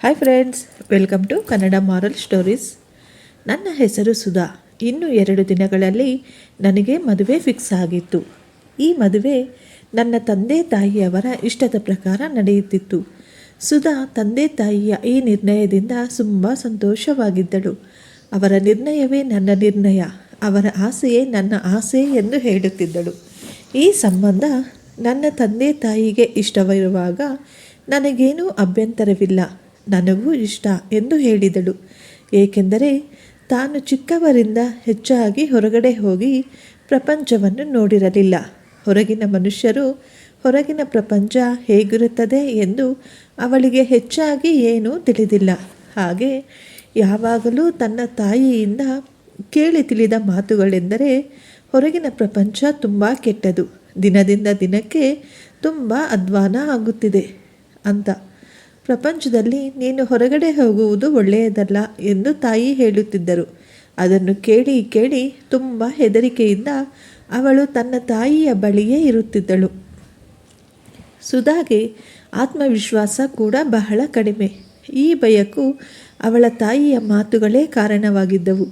Hi friends, welcome to Kannada moral stories. ನನ್ನ ಹೆಸರು ಸುಧಾ. ಇನ್ನು 2 ದಿನಗಳಲ್ಲಿ ನನಗೆ ಮದುವೆ ಫಿಕ್ಸ್ ಆಗಿತ್ತು. ಈ ಮದುವೆ ನನ್ನ ತಂದೆ ತಾಯಿಯವರ ಇಷ್ಟದ ಪ್ರಕಾರ ನಡೆಯುತ್ತಿತ್ತು. ಸುಧಾ ತಂದೆ ತಾಯಿಯ ಈ ನಿರ್ಣಯದಿಂದ ತುಂಬ ಸಂತೋಷವಾಗಿದ್ದಳು. ಅವರ ನಿರ್ಣಯವೇ ನನ್ನ ನಿರ್ಣಯ, ಅವರ ಆಸೆಯೇ ನನ್ನ ಆಸೆ ಎಂದು ಹೇಳುತ್ತಿದ್ದಳು. ಈ ಸಂಬಂಧ ನನ್ನ ತಂದೆ ತಾಯಿಗೆ ಇಷ್ಟವಿರುವಾಗ ನನಗೇನೂ ಅಭ್ಯಂತರವಿಲ್ಲ, ನನಗೂ ಇಷ್ಟ ಎಂದು ಹೇಳಿದಳು. ಏಕೆಂದರೆ ತಾನು ಚಿಕ್ಕವರಿಂದ ಹೆಚ್ಚಾಗಿ ಹೊರಗಡೆ ಹೋಗಿ ಪ್ರಪಂಚವನ್ನು ನೋಡಿರಲಿಲ್ಲ. ಹೊರಗಿನ ಮನುಷ್ಯರು, ಹೊರಗಿನ ಪ್ರಪಂಚ ಹೇಗಿರುತ್ತದೆ ಎಂದು ಅವಳಿಗೆ ಹೆಚ್ಚಾಗಿ ಏನೂ ತಿಳಿದಿಲ್ಲ. ಹಾಗೆ ಯಾವಾಗಲೂ ತನ್ನ ತಾಯಿಯಿಂದ ಕೇಳಿ ತಿಳಿದ ಮಾತುಗಳೆಂದರೆ ಹೊರಗಿನ ಪ್ರಪಂಚ ತುಂಬ ಕೆಟ್ಟದು, ದಿನದಿಂದ ದಿನಕ್ಕೆ ತುಂಬ ಅಧ್ವಾನ ಆಗುತ್ತಿದೆ ಅಂತ. ಪ್ರಪಂಚದಲ್ಲಿ ನೀನು ಹೊರಗಡೆ ಹೋಗುವುದು ಒಳ್ಳೆಯದಲ್ಲ ಎಂದು ತಾಯಿ ಹೇಳುತ್ತಿದ್ದರು. ಅದನ್ನು ಕೇಳಿ ಕೇಳಿ ತುಂಬ ಹೆದರಿಕೆಯಿಂದ ಅವಳು ತನ್ನ ತಾಯಿಯ ಬಳಿಯೇ ಇರುತ್ತಿದ್ದಳು. ಸುಧಾಗೆ ಆತ್ಮವಿಶ್ವಾಸ ಕೂಡ ಬಹಳ ಕಡಿಮೆ. ಈ ಭಯಕ್ಕೂ ಅವಳ ತಾಯಿಯ ಮಾತುಗಳೇ ಕಾರಣವಾಗಿದ್ದವು.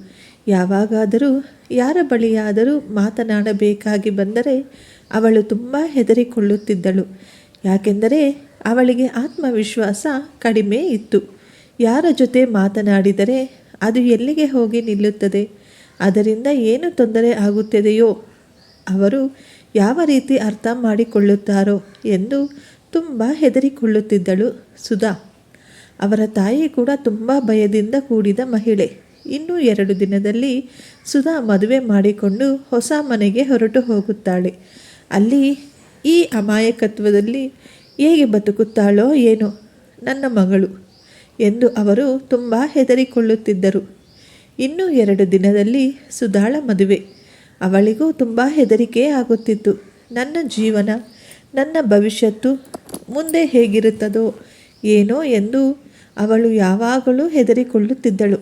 ಯಾವಾಗಾದರೂ ಯಾರ ಬಳಿಯಾದರೂ ಮಾತನಾಡಬೇಕಾಗಿ ಬಂದರೆ ಅವಳು ತುಂಬ ಹೆದರಿಕೊಳ್ಳುತ್ತಿದ್ದಳು. ಯಾಕೆಂದರೆ ಅವಳಿಗೆ ಆತ್ಮವಿಶ್ವಾಸ ಕಡಿಮೆ ಇತ್ತು. ಯಾರ ಜೊತೆ ಮಾತನಾಡಿದರೆ ಅದು ಎಲ್ಲಿಗೆ ಹೋಗಿ ನಿಲ್ಲುತ್ತದೆ, ಅದರಿಂದ ಏನು ತೊಂದರೆ ಆಗುತ್ತದೆಯೋ, ಅವರು ಯಾವ ರೀತಿ ಅರ್ಥ ಮಾಡಿಕೊಳ್ಳುತ್ತಾರೋ ಎಂದು ತುಂಬ ಹೆದರಿಕೊಳ್ಳುತ್ತಿದ್ದಳು ಸುಧಾ. ಅವರ ತಾಯಿ ಕೂಡ ತುಂಬ ಭಯದಿಂದ ಕೂಡಿದ ಮಹಿಳೆ. ಇನ್ನೂ 2 ದಿನದಲ್ಲಿ ಸುಧಾ ಮದುವೆ ಮಾಡಿಕೊಂಡು ಹೊಸ ಮನೆಗೆ ಹೊರಟು ಹೋಗುತ್ತಾಳೆ. ಅಲ್ಲಿ ಈ ಅಮಾಯಕತ್ವದಲ್ಲಿ ಹೇಗೆ ಬದುಕುತ್ತಾಳೋ ಏನೋ ನನ್ನ ಮಗಳು ಎಂದು ಅವರು ತುಂಬ ಹೆದರಿಕೊಳ್ಳುತ್ತಿದ್ದರು. ಇನ್ನೂ 2 ದಿನದಲ್ಲಿ ಸುಧಾಳ ಮದುವೆ. ಅವಳಿಗೂ ತುಂಬ ಹೆದರಿಕೆ ಆಗುತ್ತಿತ್ತು. ನನ್ನ ಜೀವನ, ನನ್ನ ಭವಿಷ್ಯತ್ತು ಮುಂದೆ ಹೇಗಿರುತ್ತದೋ ಏನೋ ಎಂದು ಅವಳು ಯಾವಾಗಲೂ ಹೆದರಿಕೊಳ್ಳುತ್ತಿದ್ದಳು.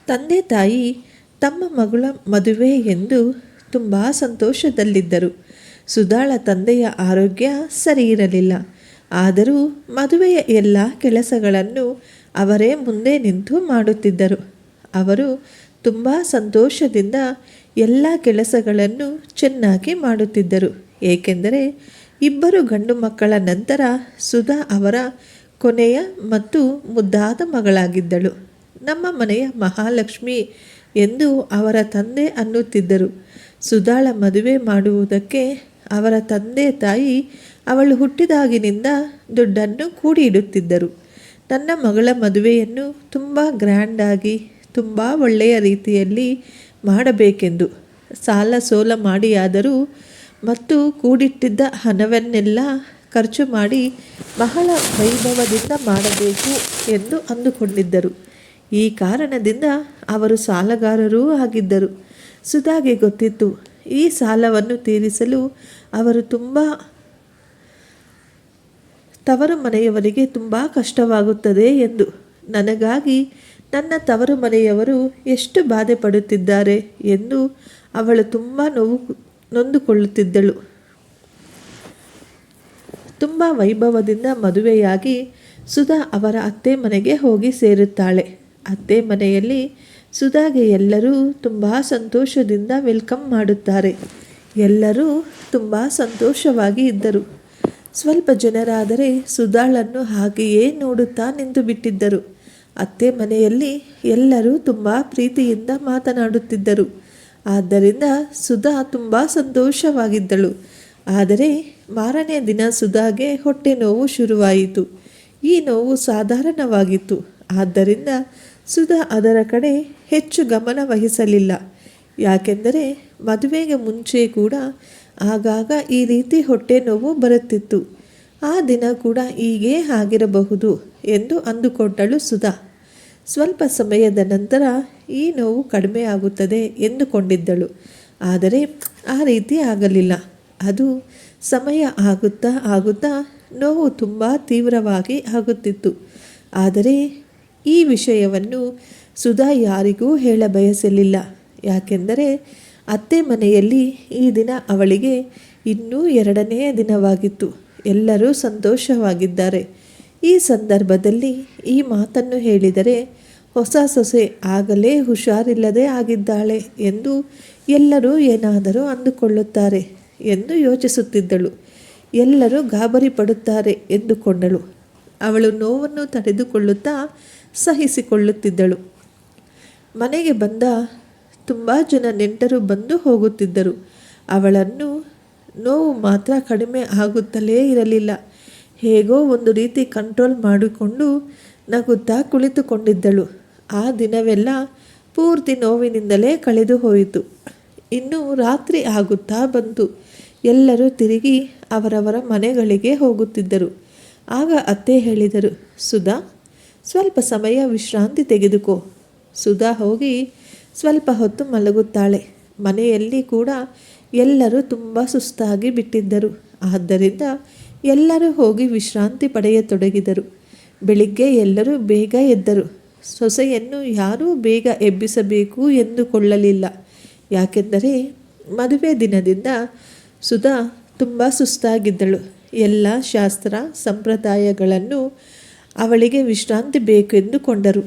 ತಂದೆ ತಾಯಿ ತಮ್ಮ ಮಗಳ ಮದುವೆ ಎಂದು ತುಂಬ ಸಂತೋಷದಲ್ಲಿದ್ದರು. ಸುಧಾಳ ತಂದೆಯ ಆರೋಗ್ಯ ಸರಿಯಿರಲಿಲ್ಲ. ಆದರೂ ಮದುವೆಯ ಎಲ್ಲ ಕೆಲಸಗಳನ್ನು ಅವರೇ ಮುಂದೆ ನಿಂತು ಮಾಡುತ್ತಿದ್ದರು. ಅವರು ತುಂಬ ಸಂತೋಷದಿಂದ ಎಲ್ಲ ಕೆಲಸಗಳನ್ನು ಚೆನ್ನಾಗಿ ಮಾಡುತ್ತಿದ್ದರು. ಏಕೆಂದರೆ 2 ಗಂಡು ಮಕ್ಕಳ ನಂತರ ಸುಧಾ ಅವರ ಕೊನೆಯ ಮತ್ತು ಮುದ್ದಾದ ಮಗಳಾಗಿದ್ದಳು. ನಮ್ಮ ಮನೆಯ ಮಹಾಲಕ್ಷ್ಮಿ ಎಂದು ಅವರ ತಂದೆ ಅನ್ನುತ್ತಿದ್ದರು. ಸುಧಾಳ ಮದುವೆ ಮಾಡುವುದಕ್ಕೆ ಅವರ ತಂದೆ ತಾಯಿ ಅವಳು ಹುಟ್ಟಿದಾಗಿನಿಂದ ದುಡ್ಡನ್ನು ಕೂಡಿ ಇಡುತ್ತಿದ್ದರು. ನನ್ನ ಮಗಳ ಮದುವೆಯನ್ನು ತುಂಬ ಗ್ರ್ಯಾಂಡಾಗಿ, ತುಂಬ ಒಳ್ಳೆಯ ರೀತಿಯಲ್ಲಿ ಮಾಡಬೇಕೆಂದು ಸಾಲ ಸೋಲ ಮಾಡಿಯಾದರೂ ಮತ್ತು ಕೂಡಿಟ್ಟಿದ್ದ ಹಣವನ್ನೆಲ್ಲ ಖರ್ಚು ಮಾಡಿ ಬಹಳ ವೈಭವದಿಂದ ಮಾಡಬೇಕು ಎಂದು ಅಂದುಕೊಂಡಿದ್ದರು. ಈ ಕಾರಣದಿಂದ ಅವರು ಸಾಲಗಾರರೂ ಆಗಿದ್ದರು. ಸುಧಾಗೆ ಗೊತ್ತಿತ್ತು, ಈ ಸಾಲವನ್ನು ತೀರಿಸಲು ಅವರು ತವರು ಮನೆಯವರಿಗೆ ತುಂಬ ಕಷ್ಟವಾಗುತ್ತದೆ ಎಂದು. ನನಗಾಗಿ ನನ್ನ ತವರು ಮನೆಯವರು ಎಷ್ಟು ಬಾಧೆ ಪಡುತ್ತಿದ್ದಾರೆ ಎಂದು ಅವಳು ತುಂಬ ನೊಂದುಕೊಳ್ಳುತ್ತಿದ್ದಳು. ತುಂಬ ವೈಭವದಿಂದ ಮದುವೆಯಾಗಿ ಸುಧಾ ಅವರ ಅತ್ತೆ ಮನೆಗೆ ಹೋಗಿ ಸೇರುತ್ತಾಳೆ. ಅತ್ತೆ ಮನೆಯಲ್ಲಿ ಸುಧಾಗೆ ಎಲ್ಲರೂ ತುಂಬ ಸಂತೋಷದಿಂದ ವೆಲ್ಕಮ್ ಮಾಡುತ್ತಾರೆ. ಎಲ್ಲರೂ ತುಂಬ ಸಂತೋಷವಾಗಿ ಇದ್ದರು. ಸ್ವಲ್ಪ ಜನರಾದರೆ ಸುಧಾಳನ್ನು ಹಾಗೆಯೇ ನೋಡುತ್ತಾ ನಿಂತು ಬಿಟ್ಟಿದ್ದರು. ಅತ್ತೆ ಮನೆಯಲ್ಲಿ ಎಲ್ಲರೂ ತುಂಬ ಪ್ರೀತಿಯಿಂದ ಮಾತನಾಡುತ್ತಿದ್ದರು. ಆದ್ದರಿಂದ ಸುಧಾ ತುಂಬ ಸಂತೋಷವಾಗಿದ್ದಳು. ಆದರೆ ಮಾರನೇ ದಿನ ಸುಧಾಗೆ ಹೊಟ್ಟೆ ನೋವು ಶುರುವಾಯಿತು. ಈ ನೋವು ಸಾಧಾರಣವಾಗಿತ್ತು. ಆದ್ದರಿಂದ ಸುಧಾ ಅದರ ಕಡೆ ಹೆಚ್ಚು ಗಮನ ವಹಿಸಲಿಲ್ಲ. ಯಾಕೆಂದರೆ ಮದುವೆಗೆ ಮುಂಚೆ ಕೂಡ ಆಗಾಗ ಈ ರೀತಿ ಹೊಟ್ಟೆ ನೋವು ಬರುತ್ತಿತ್ತು. ಆ ದಿನ ಕೂಡ ಹೀಗೇ ಆಗಿರಬಹುದು ಎಂದು ಅಂದುಕೊಂಡಳು ಸುಧಾ. ಸ್ವಲ್ಪ ಸಮಯದ ನಂತರ ಈ ನೋವು ಕಡಿಮೆ ಆಗುತ್ತದೆ ಎಂದುಕೊಂಡಿದ್ದಳು. ಆದರೆ ಆ ರೀತಿ ಆಗಲಿಲ್ಲ. ಅದು ಸಮಯ ಆಗುತ್ತಾ ನೋವು ತುಂಬ ತೀವ್ರವಾಗಿ ಆಗುತ್ತಿತ್ತು. ಆದರೆ ಈ ವಿಷಯವನ್ನು ಸುಧಾ ಯಾರಿಗೂ ಹೇಳಬಯಸಲಿಲ್ಲ. ಯಾಕೆಂದರೆ ಅತ್ತೆ ಮನೆಯಲ್ಲಿ ಈ ದಿನ ಅವಳಿಗೆ ಇನ್ನೂ 2ನೇ ದಿನವಾಗಿತ್ತು. ಎಲ್ಲರೂ ಸಂತೋಷವಾಗಿದ್ದಾರೆ. ಈ ಸಂದರ್ಭದಲ್ಲಿ ಈ ಮಾತನ್ನು ಹೇಳಿದರೆ ಹೊಸ ಸೊಸೆ ಆಗಲೇ ಹುಷಾರಿಲ್ಲದೆ ಆಗಿದ್ದಾಳೆ ಎಂದು ಎಲ್ಲರೂ ಏನಾದರೂ ಅಂದುಕೊಳ್ಳುತ್ತಾರೆ ಎಂದು ಯೋಚಿಸುತ್ತಿದ್ದಳು. ಎಲ್ಲರೂ ಗಾಬರಿ ಪಡುತ್ತಾರೆ ಎಂದುಕೊಂಡಳು. ಅವಳು ನೋವನ್ನು ತಡೆದುಕೊಳ್ಳುತ್ತಾ ಸಹಿಸಿಕೊಳ್ಳುತ್ತಿದ್ದಳು. ಮನೆಗೆ ಬಂದ ತುಂಬ ಜನ ನೆಂಟರು ಬಂದು ಹೋಗುತ್ತಿದ್ದರು. ಅವಳನ್ನು ನೋವು ಮಾತ್ರ ಕಡಿಮೆ ಆಗುತ್ತಲೇ ಇರಲಿಲ್ಲ. ಹೇಗೋ ಒಂದು ರೀತಿ ಕಂಟ್ರೋಲ್ ಮಾಡಿಕೊಂಡು ನಗುತ್ತಾ ಕುಳಿತುಕೊಂಡಿದ್ದಳು. ಆ ದಿನವೆಲ್ಲ ಪೂರ್ತಿ ನೋವಿನಿಂದಲೇ ಕಳೆದು ಹೋಯಿತು. ಇನ್ನು ರಾತ್ರಿ ಆಗುತ್ತಾ ಬಂತು. ಎಲ್ಲರೂ ತಿರುಗಿ ಅವರವರ ಮನೆಗಳಿಗೆ ಹೋಗುತ್ತಿದ್ದರು. ಆಗ ಅತ್ತೆ ಹೇಳಿದರು, ಸುಧಾ, ಸ್ವಲ್ಪ ಸಮಯ ವಿಶ್ರಾಂತಿ ತೆಗೆದುಕೋ. ಸುಧಾ ಹೋಗಿ ಸ್ವಲ್ಪ ಹೊತ್ತು ಮಲಗುತ್ತಾಳೆ. ಮನೆಯಲ್ಲಿ ಕೂಡ ಎಲ್ಲರೂ ತುಂಬ ಸುಸ್ತಾಗಿ ಬಿಟ್ಟಿದ್ದರು. ಆದ್ದರಿಂದ ಎಲ್ಲರೂ ಹೋಗಿ ವಿಶ್ರಾಂತಿ ಪಡೆಯತೊಡಗಿದರು. ಬೆಳಿಗ್ಗೆ ಎಲ್ಲರೂ ಬೇಗ ಎದ್ದರು. ಸೊಸೆಯನ್ನು ಯಾರೂ ಬೇಗ ಎಬ್ಬಿಸಬೇಕು ಎಂದುಕೊಳ್ಳಲಿಲ್ಲ. ಯಾಕೆಂದರೆ ಮದುವೆ ದಿನದಿಂದ ಸುಧಾ ತುಂಬ ಸುಸ್ತಾಗಿದ್ದಳು. ಎಲ್ಲ ಶಾಸ್ತ್ರ ಸಂಪ್ರದಾಯಗಳನ್ನು ಅವಳಿಗೆ ವಿಶ್ರಾಂತಿ ಬೇಕೆಂದುಕೊಂಡರು.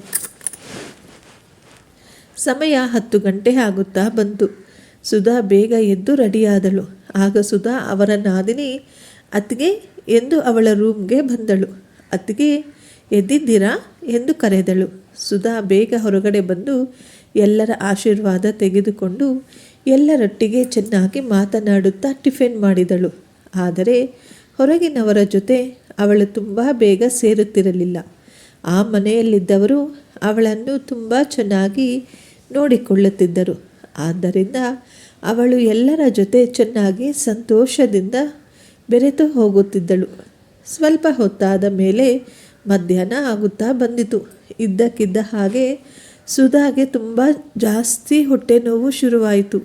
ಸಮಯ 10 ಗಂಟೆ ಆಗುತ್ತಾ ಬಂತು. ಸುಧಾ ಬೇಗ ಎದ್ದು ರೆಡಿಯಾದಳು. ಆಗ ಸುಧಾ ಅವರ ನಾದಿನಿ ಅತ್ತಿಗೆ ಎಂದು ಅವಳ ರೂಮ್ಗೆ ಬಂದಳು. ಅತ್ತಿಗೆ ಎದ್ದಿದ್ದೀರಾ ಎಂದು ಕರೆದಳು. ಸುಧಾ ಬೇಗ ಹೊರಗಡೆ ಬಂದು ಎಲ್ಲರ ಆಶೀರ್ವಾದ ತೆಗೆದುಕೊಂಡು ಎಲ್ಲರೊಟ್ಟಿಗೆ ಚೆನ್ನಾಗಿ ಮಾತನಾಡುತ್ತಾ ಟಿಫಿನ್ ಮಾಡಿದಳು. ಆದರೆ ಹೊರಗಿನವರ ಜೊತೆ ಅವಳು ತುಂಬ ಬೇಗ ಸೇರುತ್ತಿರಲಿಲ್ಲ. ಆ ಮನೆಯಲ್ಲಿದ್ದವರು ಅವಳನ್ನು ತುಂಬ ಚೆನ್ನಾಗಿ ನೋಡಿಕೊಳ್ಳುತ್ತಿದ್ದರು. ಆದ್ದರಿಂದ ಅವಳು ಎಲ್ಲರ ಜೊತೆ ಚೆನ್ನಾಗಿ ಸಂತೋಷದಿಂದ ಬೆರೆತು ಹೋಗುತ್ತಿದ್ದಳು. ಸ್ವಲ್ಪ ಹೊತ್ತಾದ ಮೇಲೆ ಮಧ್ಯಾಹ್ನ ಆಗುತ್ತಾ ಬಂದಿತು. ಇದ್ದಕ್ಕಿದ್ದ ಹಾಗೆ ಸುಧಾಗೆ ತುಂಬ ಜಾಸ್ತಿ ಹೊಟ್ಟೆ ನೋವು ಶುರುವಾಯಿತು.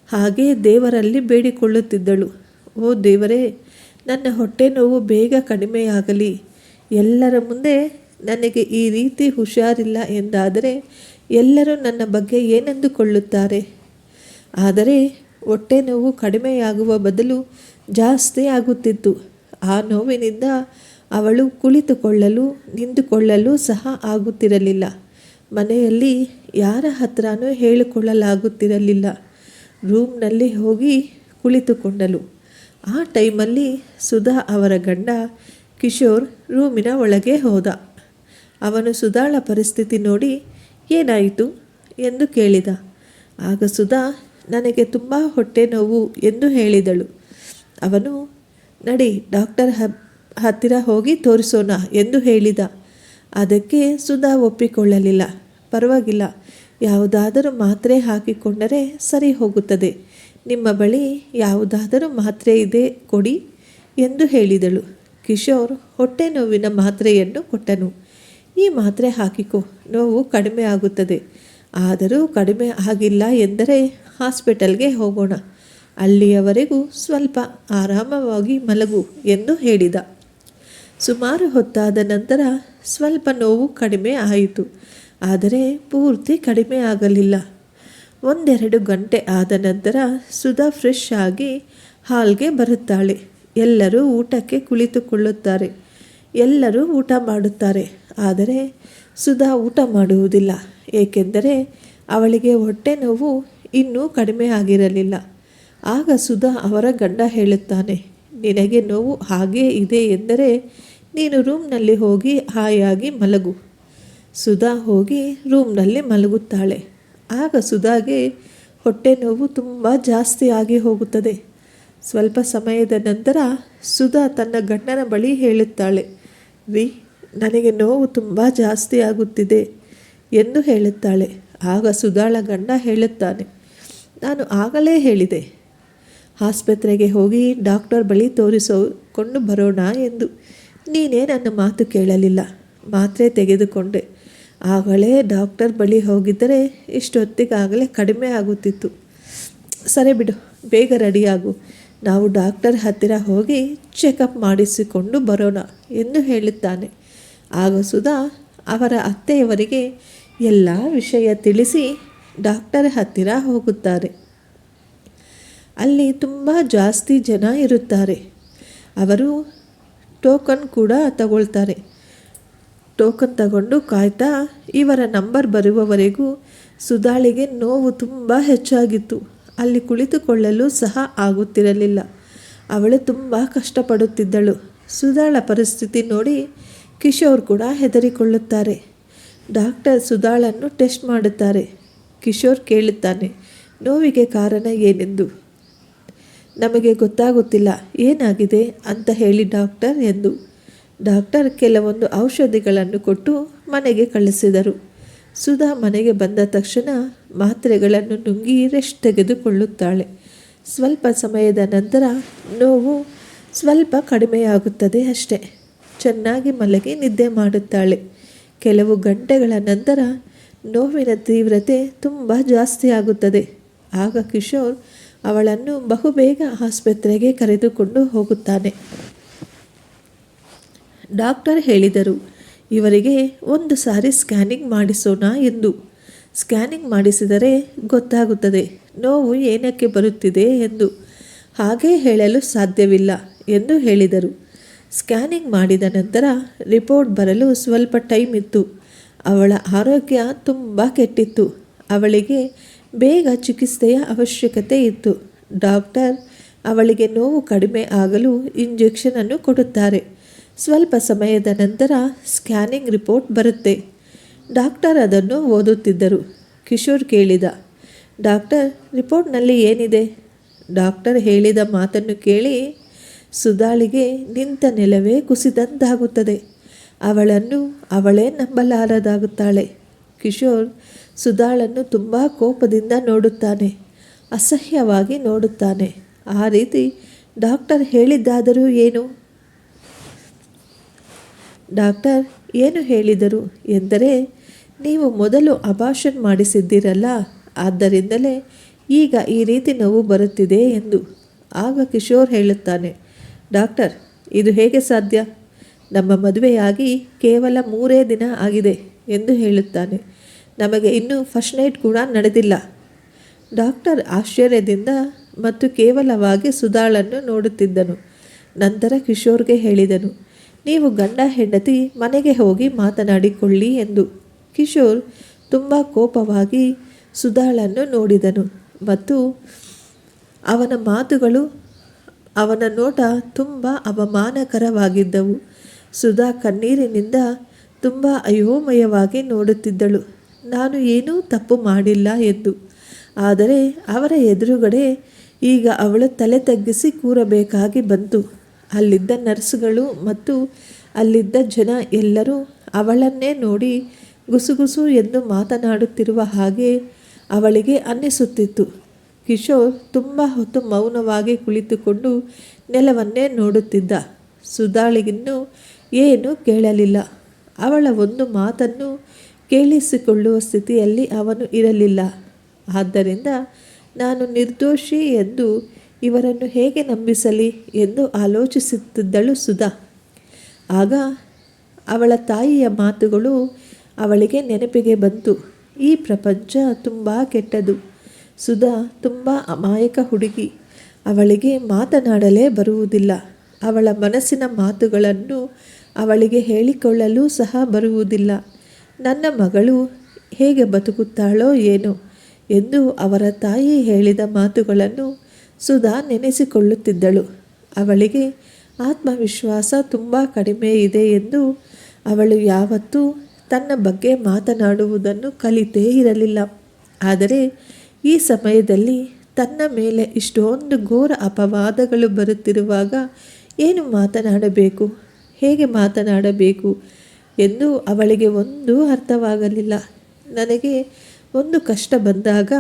ಹಾಗೆ ದೇವರಲ್ಲಿ ಬೇಡಿಕೊಳ್ಳುತ್ತಿದ್ದಳು, ಓ ದೇವರೇ, ನನ್ನ ಹೊಟ್ಟೆ ನೋವು ಬೇಗ ಕಡಿಮೆಯಾಗಲಿ. ಎಲ್ಲರ ಮುಂದೆ ನನಗೆ ಈ ರೀತಿ ಹುಷಾರಿಲ್ಲ ಎಂದಾದರೆ ಎಲ್ಲರೂ ನನ್ನ ಬಗ್ಗೆ ಏನೆಂದುಕೊಳ್ಳುತ್ತಾರೆ. ಆದರೆ ಹೊಟ್ಟೆ ನೋವು ಕಡಿಮೆಯಾಗುವ ಬದಲು ಜಾಸ್ತಿ ಆಗುತ್ತಿತ್ತು. ಆ ನೋವಿನಿಂದ ಅವಳು ಕುಳಿತುಕೊಳ್ಳಲು ನಿಂತುಕೊಳ್ಳಲು ಸಹ ಆಗುತ್ತಿರಲಿಲ್ಲ. ಮನೆಯಲ್ಲಿ ಯಾರ ಹತ್ರನೂ ಹೇಳಿಕೊಳ್ಳಲಾಗುತ್ತಿರಲಿಲ್ಲ. ರೂಮ್ನಲ್ಲಿ ಹೋಗಿ ಕುಳಿತುಕೊಂಡಳು. ಆ ಟೈಮಲ್ಲಿ ಸುಧಾ ಅವರ ಗಂಡ ಕಿಶೋರ್ ರೂಮಿನ ಒಳಗೆ ಹೋದ. ಅವನು ಸುಧಾಳ ಪರಿಸ್ಥಿತಿ ನೋಡಿ ಏನಾಯಿತು ಎಂದು ಕೇಳಿದ. ಆಗ ಸುಧಾ ನನಗೆ ತುಂಬ ಹೊಟ್ಟೆ ನೋವು ಎಂದು ಹೇಳಿದಳು. ಅವನು ನಡಿ ಡಾಕ್ಟರ್ ಹತ್ತಿರ ಹೋಗಿ ತೋರಿಸೋಣ ಎಂದು ಹೇಳಿದ. ಅದಕ್ಕೆ ಸುಧಾ ಒಪ್ಪಿಕೊಳ್ಳಲಿಲ್ಲ. ಪರವಾಗಿಲ್ಲ, ಯಾವುದಾದರೂ ಮಾತ್ರೆ ಹಾಕಿಕೊಂಡರೆ ಸರಿ ಹೋಗುತ್ತದೆ. ನಿಮ್ಮ ಬಳಿ ಯಾವುದಾದರೂ ಮಾತ್ರೆ ಇದೆ ಕೊಡಿ ಎಂದು ಹೇಳಿದಳು. ಕಿಶೋರ್ ಹೊಟ್ಟೆ ನೋವಿನ ಮಾತ್ರೆಯನ್ನು ಕೊಟ್ಟನು. ಈ ಮಾತ್ರೆ ಹಾಕಿಕೊ, ನೋವು ಕಡಿಮೆ ಆಗುತ್ತದೆ. ಆದರೂ ಕಡಿಮೆ ಆಗಿಲ್ಲ ಎಂದರೆ ಹಾಸ್ಪಿಟಲ್ಗೆ ಹೋಗೋಣ. ಅಲ್ಲಿಯವರೆಗೂ ಸ್ವಲ್ಪ ಆರಾಮವಾಗಿ ಮಲಗು ಎಂದು ಹೇಳಿದ. ಸುಮಾರು ಹೊತ್ತಾದ ನಂತರ ಸ್ವಲ್ಪ ನೋವು ಕಡಿಮೆ ಆಯಿತು. ಆದರೆ ಪೂರ್ತಿ ಕಡಿಮೆ ಆಗಲಿಲ್ಲ. 1-2 ಗಂಟೆ ಆದ ನಂತರ ಸುಧಾ ಫ್ರೆಶ್ ಆಗಿ ಹಾಲ್ಗೆ ಬರುತ್ತಾಳೆ. ಎಲ್ಲರೂ ಊಟಕ್ಕೆ ಕುಳಿತುಕೊಳ್ಳುತ್ತಾರೆ. ಎಲ್ಲರೂ ಊಟ ಮಾಡುತ್ತಾರೆ. ಆದರೆ ಸುಧಾ ಊಟ ಮಾಡುವುದಿಲ್ಲ. ಏಕೆಂದರೆ ಅವಳಿಗೆ ಹೊಟ್ಟೆ ನೋವು ಇನ್ನೂ ಕಡಿಮೆ ಆಗಿರಲಿಲ್ಲ. ಆಗ ಸುಧಾ ಅವರ ಗಂಡ ಹೇಳುತ್ತಾನೆ, ನಿನಗೆ ನೋವು ಹಾಗೇ ಇದೆ ಎಂದರೆ ನೀನು ರೂಮ್ನಲ್ಲಿ ಹೋಗಿ ಹಾಯಾಗಿ ಮಲಗು. ಸುಧಾ ಹೋಗಿ ರೂಮ್ನಲ್ಲಿ ಮಲಗುತ್ತಾಳೆ. ಆಗ ಸುಧಾಗೆ ಹೊಟ್ಟೆ ನೋವು ತುಂಬ ಜಾಸ್ತಿ ಆಗಿ ಹೋಗುತ್ತದೆ. ಸ್ವಲ್ಪ ಸಮಯದ ನಂತರ ಸುಧಾ ತನ್ನ ಗಂಡನ ಬಳಿ ಹೇಳುತ್ತಾಳೆ, ರೀ, ನನಗೆ ನೋವು ತುಂಬ ಜಾಸ್ತಿ ಆಗುತ್ತಿದೆ ಎಂದು ಹೇಳುತ್ತಾಳೆ. ಆಗ ಸುಧಾಳ ಗಂಡ ಹೇಳುತ್ತಾನೆ, ನಾನು ಆಗಲೇ ಹೇಳಿದೆ ಆಸ್ಪತ್ರೆಗೆ ಹೋಗಿ ಡಾಕ್ಟರ್ ಬಳಿ ತೋರಿಸಿಕೊಂಡು ಬರೋಣ ಎಂದು. ನೀನೇ ನನ್ನ ಮಾತು ಕೇಳಲಿಲ್ಲ. ಮಾತ್ರೆ ತೆಗೆದುಕೊಂಡೆ. ಆಗಲೇ ಡಾಕ್ಟರ್ ಬಳಿ ಹೋಗಿದ್ದರೆ ಇಷ್ಟೊತ್ತಿಗಾಗಲೇ ಕಡಿಮೆ ಆಗುತ್ತಿತ್ತು. ಸರಿ ಬಿಡು, ಬೇಗ ರೆಡಿಯಾಗು, ನಾವು ಡಾಕ್ಟರ್ ಹತ್ತಿರ ಹೋಗಿ ಚೆಕಪ್ ಮಾಡಿಸಿಕೊಂಡು ಬರೋಣ ಎಂದು ಹೇಳುತ್ತಾನೆ. ಆಗ ಸುಧಾ ಅವರ ಅತ್ತೆಯವರಿಗೆ ಎಲ್ಲ ವಿಷಯ ತಿಳಿಸಿ ಡಾಕ್ಟರ್ ಹತ್ತಿರ ಹೋಗುತ್ತಾರೆ. ಅಲ್ಲಿ ತುಂಬ ಜಾಸ್ತಿ ಜನ ಇರುತ್ತಾರೆ. ಅವರು ಟೋಕನ್ ಕೂಡ ತಗೊಳ್ತಾರೆ. ಟೋಕನ್ ತಗೊಂಡು ಕಾಯ್ತಾ ಇವರ ನಂಬರ್ ಬರುವವರೆಗೂ ಸುಧಾಳಿಗೆ ನೋವು ತುಂಬ ಹೆಚ್ಚಾಗಿತ್ತು. ಅಲ್ಲಿ ಕುಳಿತುಕೊಳ್ಳಲು ಸಹ ಆಗುತ್ತಿರಲಿಲ್ಲ. ಅವಳು ತುಂಬ ಕಷ್ಟಪಡುತ್ತಿದ್ದಳು. ಸುಧಾಳ ಪರಿಸ್ಥಿತಿ ನೋಡಿ ಕಿಶೋರ್ ಕೂಡ ಹೆದರಿಕೊಳ್ಳುತ್ತಾರೆ. ಡಾಕ್ಟರ್ ಸುಧಾಳನ್ನು ಟೆಸ್ಟ್ ಮಾಡುತ್ತಾರೆ. ಕಿಶೋರ್ ಕೇಳುತ್ತಾನೆ, ನೋವಿಗೆ ಕಾರಣ ಏನೆಂದು. ನಮಗೆ ಗೊತ್ತಾಗುತ್ತಿಲ್ಲ, ಏನಾಗಿದೆ ಅಂತ ಹೇಳಿ ಡಾಕ್ಟರ್ ಎಂದು. ಡಾಕ್ಟರ್ ಕೆಲವೊಂದು ಔಷಧಿಗಳನ್ನು ಕೊಟ್ಟು ಮನೆಗೆ ಕಳಿಸಿದರು. ಸುಧಾ ಮನೆಗೆ ಬಂದ ತಕ್ಷಣ ಮಾತ್ರೆಗಳನ್ನು ನುಂಗಿ ರೆಸ್ಟ್ ತೆಗೆದುಕೊಳ್ಳುತ್ತಾಳೆ. ಸ್ವಲ್ಪ ಸಮಯದ ನಂತರ ನೋವು ಸ್ವಲ್ಪ ಕಡಿಮೆಯಾಗುತ್ತದೆ ಅಷ್ಟೆ. ಚೆನ್ನಾಗಿ ಮಲಗಿ ನಿದ್ದೆ ಮಾಡುತ್ತಾಳೆ. ಕೆಲವು ಗಂಟೆಗಳ ನಂತರ ನೋವಿನ ತೀವ್ರತೆ ತುಂಬ ಜಾಸ್ತಿ ಆಗುತ್ತದೆ. ಆಗ ಕಿಶೋರ್ ಅವಳನ್ನು ಬಹುಬೇಗ ಆಸ್ಪತ್ರೆಗೆ ಕರೆದುಕೊಂಡು ಹೋಗುತ್ತಾನೆ. ಡಾಕ್ಟರ್ ಹೇಳಿದರು, ಇವರಿಗೆ ಒಂದು ಸಾರಿ ಸ್ಕ್ಯಾನಿಂಗ್ ಮಾಡಿಸೋಣ ಎಂದು. ಸ್ಕ್ಯಾನಿಂಗ್ ಮಾಡಿಸಿದರೆ ಗೊತ್ತಾಗುತ್ತದೆ ನೋವು ಏನಕ್ಕೆ ಬರುತ್ತಿದೆ ಎಂದು. ಹಾಗೆ ಹೇಳಲು ಸಾಧ್ಯವಿಲ್ಲ ಎಂದು ಹೇಳಿದರು. ಸ್ಕ್ಯಾನಿಂಗ್ ಮಾಡಿದ ನಂತರ ರಿಪೋರ್ಟ್ ಬರಲು ಸ್ವಲ್ಪ ಟೈಮ್ ಇತ್ತು. ಅವಳ ಆರೋಗ್ಯ ತುಂಬ ಕೆಟ್ಟಿತ್ತು. ಅವಳಿಗೆ ಬೇಗ ಚಿಕಿತ್ಸೆಯ ಅವಶ್ಯಕತೆ ಇತ್ತು. ಡಾಕ್ಟರ್ ಅವಳಿಗೆ ನೋವು ಕಡಿಮೆ ಆಗಲು ಇಂಜೆಕ್ಷನನ್ನು ಕೊಡುತ್ತಾರೆ. ಸ್ವಲ್ಪ ಸಮಯದ ನಂತರ ಸ್ಕ್ಯಾನಿಂಗ್ ರಿಪೋರ್ಟ್ ಬರುತ್ತೆ. ಡಾಕ್ಟರ್ ಅದನ್ನು ಓದುತ್ತಿದ್ದರು. ಕಿಶೋರ್ ಕೇಳಿದ, ಡಾಕ್ಟರ್, ರಿಪೋರ್ಟ್ನಲ್ಲಿ ಏನಿದೆ? ಡಾಕ್ಟರ್ ಹೇಳಿದ ಮಾತನ್ನು ಕೇಳಿ ಸುಧಾಳಿಗೆ ನಿಂತ ನೆಲವೇ ಕುಸಿದಂತಾಗುತ್ತದೆ. ಅವಳನ್ನು ಅವಳೇ ನಂಬಲಾರದಾಗುತ್ತಾಳೆ. ಕಿಶೋರ್ ಸುಧಾಳನ್ನು ತುಂಬ ಕೋಪದಿಂದ ನೋಡುತ್ತಾನೆ. ಅಸಹ್ಯವಾಗಿ ನೋಡುತ್ತಾನೆ. ಆ ರೀತಿ ಡಾಕ್ಟರ್ ಹೇಳಿದ್ದಾದರೂ ಏನು? ಡಾಕ್ಟರ್ ಏನು ಹೇಳಿದರು ಎಂದರೆ, ನೀವು ಮೊದಲು ಅಬಾರ್ಷನ್ ಮಾಡಿಸಿದ್ದೀರಲ್ಲ, ಆದ್ದರಿಂದಲೇ ಈಗ ಈ ರೀತಿ ನೋವು ಬರುತ್ತಿದೆ ಎಂದು. ಆಗ ಕಿಶೋರ್ ಹೇಳುತ್ತಾನೆ, ಡಾಕ್ಟರ್, ಇದು ಹೇಗೆ ಸಾಧ್ಯ? ನಮ್ಮ ಮದುವೆಯಾಗಿ ಕೇವಲ 3 ದಿನ ಆಗಿದೆ ಎಂದು ಹೇಳುತ್ತಾನೆ. ನಮಗೆ ಇನ್ನೂ ಫಸ್ಟ್ ನೈಟ್ ಕೂಡ ನಡೆದಿಲ್ಲ. ಡಾಕ್ಟರ್ ಆಶ್ಚರ್ಯದಿಂದ ಮತ್ತು ಕೇವಲವಾಗಿ ಸುಧಾಳನ್ನು ನೋಡುತ್ತಿದ್ದನು. ನಂತರ ಕಿಶೋರ್ಗೆ ಹೇಳಿದನು, ನೀವು ಗಂಡ ಹೆಂಡತಿ ಮನೆಗೆ ಹೋಗಿ ಮಾತನಾಡಿಕೊಳ್ಳಿ ಎಂದು. ಕಿಶೋರ್ ತುಂಬ ಕೋಪವಾಗಿ ಸುಧಾಳನ್ನು ನೋಡಿದನು ಮತ್ತು ಅವನ ಮಾತುಗಳು, ಅವನ ನೋಟ ತುಂಬ ಅವಮಾನಕರವಾಗಿದ್ದವು. ಸುಧಾ ಕಣ್ಣೀರಿನಿಂದ ತುಂಬ ಅಯೋಮಯವಾಗಿ ನೋಡುತ್ತಿದ್ದಳು. ನಾನು ಏನೂ ತಪ್ಪು ಮಾಡಿಲ್ಲ ಎಂದು. ಆದರೆ ಅವರ ಎದುರುಗಡೆ ಈಗ ಅವಳು ತಲೆ ತಗ್ಗಿಸಿ ಕೂರಬೇಕಾಗಿ ಬಂತು. ಅಲ್ಲಿದ್ದ ನರ್ಸ್ಗಳು ಮತ್ತು ಅಲ್ಲಿದ್ದ ಜನ ಎಲ್ಲರೂ ಅವಳನ್ನೇ ನೋಡಿ ಗುಸುಗುಸು ಎಂದು ಮಾತನಾಡುತ್ತಿರುವ ಹಾಗೆ ಅವಳಿಗೆ ಅನ್ನಿಸುತ್ತಿತ್ತು. ಕಿಶೋರ್ ತುಂಬ ಹೊತ್ತು ಮೌನವಾಗಿ ಕುಳಿತುಕೊಂಡು ನೆಲವನ್ನೇ ನೋಡುತ್ತಿದ್ದ. ಸುಧಾಳಿಗಿನ್ನೂ ಏನೂ ಕೇಳಲಿಲ್ಲ. ಅವಳ ಒಂದು ಮಾತನ್ನು ಕೇಳಿಸಿಕೊಳ್ಳುವ ಸ್ಥಿತಿಯಲ್ಲಿ ಅವನು ಇರಲಿಲ್ಲ. ಆದ್ದರಿಂದ ನಾನು ನಿರ್ದೋಷಿ ಎಂದು ಇವರನ್ನು ಹೇಗೆ ನಂಬಿಸಲಿ ಎಂದು ಆಲೋಚಿಸುತ್ತಿದ್ದಳು ಸುಧಾ. ಆಗ ಅವಳ ತಾಯಿಯ ಮಾತುಗಳು ಅವಳಿಗೆ ನೆನಪಿಗೆ ಬಂತು. ಈ ಪ್ರಪಂಚ ತುಂಬ ಕೆಟ್ಟದು. ಸುಧಾ ತುಂಬ ಅಮಾಯಕ ಹುಡುಗಿ. ಅವಳಿಗೆ ಮಾತನಾಡಲೇ ಬರುವುದಿಲ್ಲ. ಅವಳ ಮನಸ್ಸಿನ ಮಾತುಗಳನ್ನು ಅವಳಿಗೆ ಹೇಳಿಕೊಳ್ಳಲು ಸಹ ಬರುವುದಿಲ್ಲ. ನನ್ನ ಮಗಳು ಹೇಗೆ ಬದುಕುತ್ತಾಳೋ ಏನೋ ಎಂದು ಅವರ ತಾಯಿ ಹೇಳಿದ ಮಾತುಗಳನ್ನು ಸುಧಾ ನೆನೆಸಿಕೊಳ್ಳುತ್ತಿದ್ದಳು. ಅವಳಿಗೆ ಆತ್ಮವಿಶ್ವಾಸ ತುಂಬ ಕಡಿಮೆ ಇದೆ ಎಂದು ಅವಳು ಯಾವತ್ತೂ ತನ್ನ ಬಗ್ಗೆ ಮಾತನಾಡುವುದನ್ನು ಕಲಿತೇ ಇರಲಿಲ್ಲ. ಆದರೆ ಈ ಸಮಯದಲ್ಲಿ ತನ್ನ ಮೇಲೆ ಇಷ್ಟೊಂದು ಘೋರ ಅಪವಾದಗಳು ಬರುತ್ತಿರುವಾಗ ಏನು ಮಾತನಾಡಬೇಕು, ಹೇಗೆ ಮಾತನಾಡಬೇಕು ಎಂದು ಅವಳಿಗೆ ಒಂದೂ ಅರ್ಥವಾಗಲಿಲ್ಲ. ನನಗೆ ಒಂದು ಕಷ್ಟ ಬಂದಾಗ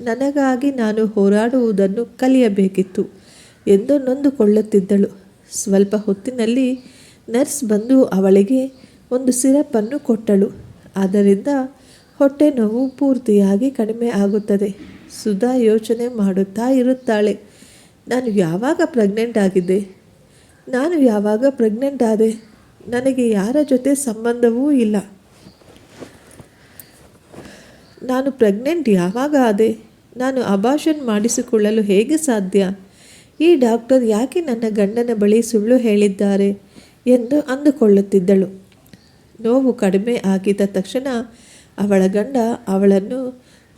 ನನಗಾಗಿ ನಾನು ಹೋರಾಡುವುದನ್ನು ಕಲಿಯಬೇಕಿತ್ತು ಎಂದು ನೊಂದುಕೊಳ್ಳುತ್ತಿದ್ದಳು. ಸ್ವಲ್ಪ ಹೊತ್ತಿನಲ್ಲಿ ನರ್ಸ್ ಬಂದು ಅವಳಿಗೆ ಒಂದು ಸಿರಪನ್ನು ಕೊಟ್ಟಳು. ಅದರಿಂದ ಹೊಟ್ಟೆ ನೋವು ಪೂರ್ತಿಯಾಗಿ ಕಡಿಮೆ ಆಗುತ್ತದೆ. ಸುಧಾ ಯೋಚನೆ ಮಾಡುತ್ತಾ ಇರುತ್ತಾಳೆ, ನಾನು ಯಾವಾಗ ಪ್ರೆಗ್ನೆಂಟ್ ಆದೆ? ನನಗೆ ಯಾರ ಜೊತೆ ಸಂಬಂಧವೂ ಇಲ್ಲ. ನಾನು ಪ್ರೆಗ್ನೆಂಟ್ ಯಾವಾಗ ಆದೆ? ನಾನು ಅಬಾರ್ಷನ್ ಮಾಡಿಸಿಕೊಳ್ಳಲು ಹೇಗೆ ಸಾಧ್ಯ? ಈ ಡಾಕ್ಟರ್ ಯಾಕೆ ನನ್ನ ಗಂಡನ ಬಳಿ ಸುಳ್ಳು ಹೇಳಿದ್ದಾರೆ ಎಂದು ಅಂದುಕೊಳ್ಳುತ್ತಿದ್ದಳು. ನೋವು ಕಡಿಮೆ ಆಗಿದ ತಕ್ಷಣ ಅವಳ ಗಂಡ ಅವಳನ್ನು